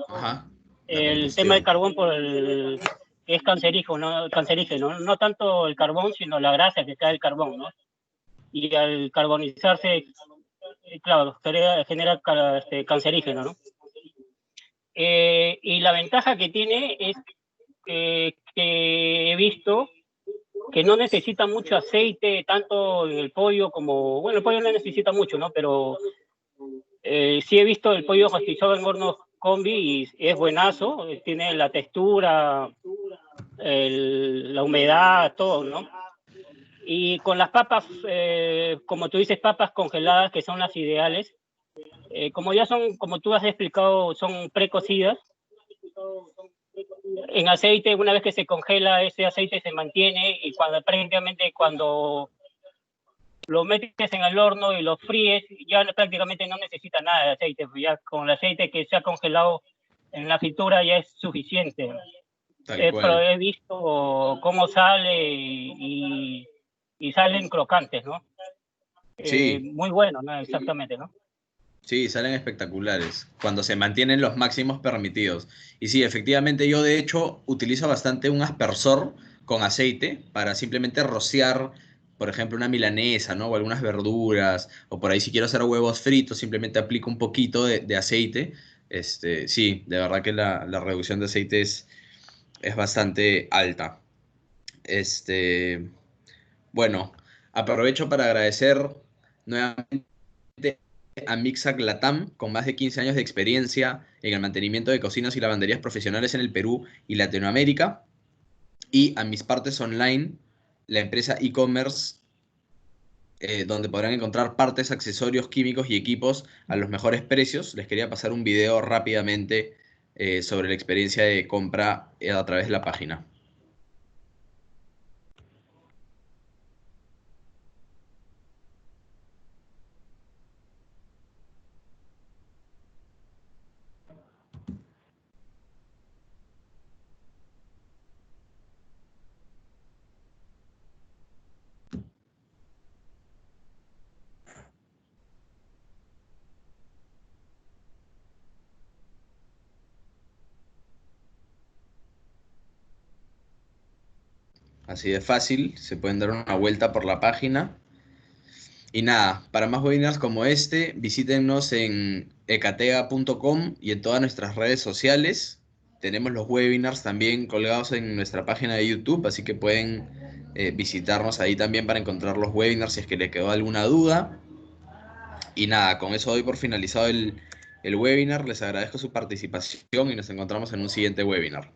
ajá, la El tema del combustión. carbón es cancerígeno, ¿no? No tanto el carbón, sino la grasa que cae del carbón, ¿no? Y al carbonizarse, claro, genera cancerígeno, ¿no? Y la ventaja que tiene es que he visto que no necesita mucho aceite, tanto en el pollo como, bueno, el pollo no necesita mucho, ¿no? Pero sí he visto el pollo rostizado en hornos combi y es buenazo, tiene la textura, la humedad, todo, ¿no? Y con las papas, como tú dices, papas congeladas, que son las ideales, como ya son, como tú has explicado, son precocidas, en aceite, una vez que se congela, ese aceite se mantiene y prácticamente cuando lo metes en el horno y lo fríes, ya prácticamente no necesita nada de aceite, pues ya con el aceite que se ha congelado en la fritura ya es suficiente. Pero he visto cómo sale y salen crocantes, ¿no? Sí. Muy bueno, ¿no? Exactamente, ¿no? Sí, salen espectaculares, cuando se mantienen los máximos permitidos. Y sí, efectivamente yo de hecho utilizo bastante un aspersor con aceite para simplemente rociar, por ejemplo, una milanesa, ¿no? O algunas verduras, o por ahí si quiero hacer huevos fritos, simplemente aplico un poquito de aceite. Sí, de verdad que la reducción de aceite es bastante alta. Bueno, aprovecho para agradecer nuevamente a Mixac Latam, con más de 15 años de experiencia en el mantenimiento de cocinas y lavanderías profesionales en el Perú y Latinoamérica, y a Mis Partes Online, la empresa e-commerce donde podrán encontrar partes, accesorios, químicos y equipos a los mejores precios. Les quería pasar un video rápidamente sobre la experiencia de compra a través de la página. Así de fácil, se pueden dar una vuelta por la página. Y nada, para más webinars como este, visítenos en ecatega.com y en todas nuestras redes sociales. Tenemos los webinars también colgados en nuestra página de YouTube, así que pueden visitarnos ahí también para encontrar los webinars si es que les quedó alguna duda. Y nada, con eso doy por finalizado el webinar. Les agradezco su participación y nos encontramos en un siguiente webinar.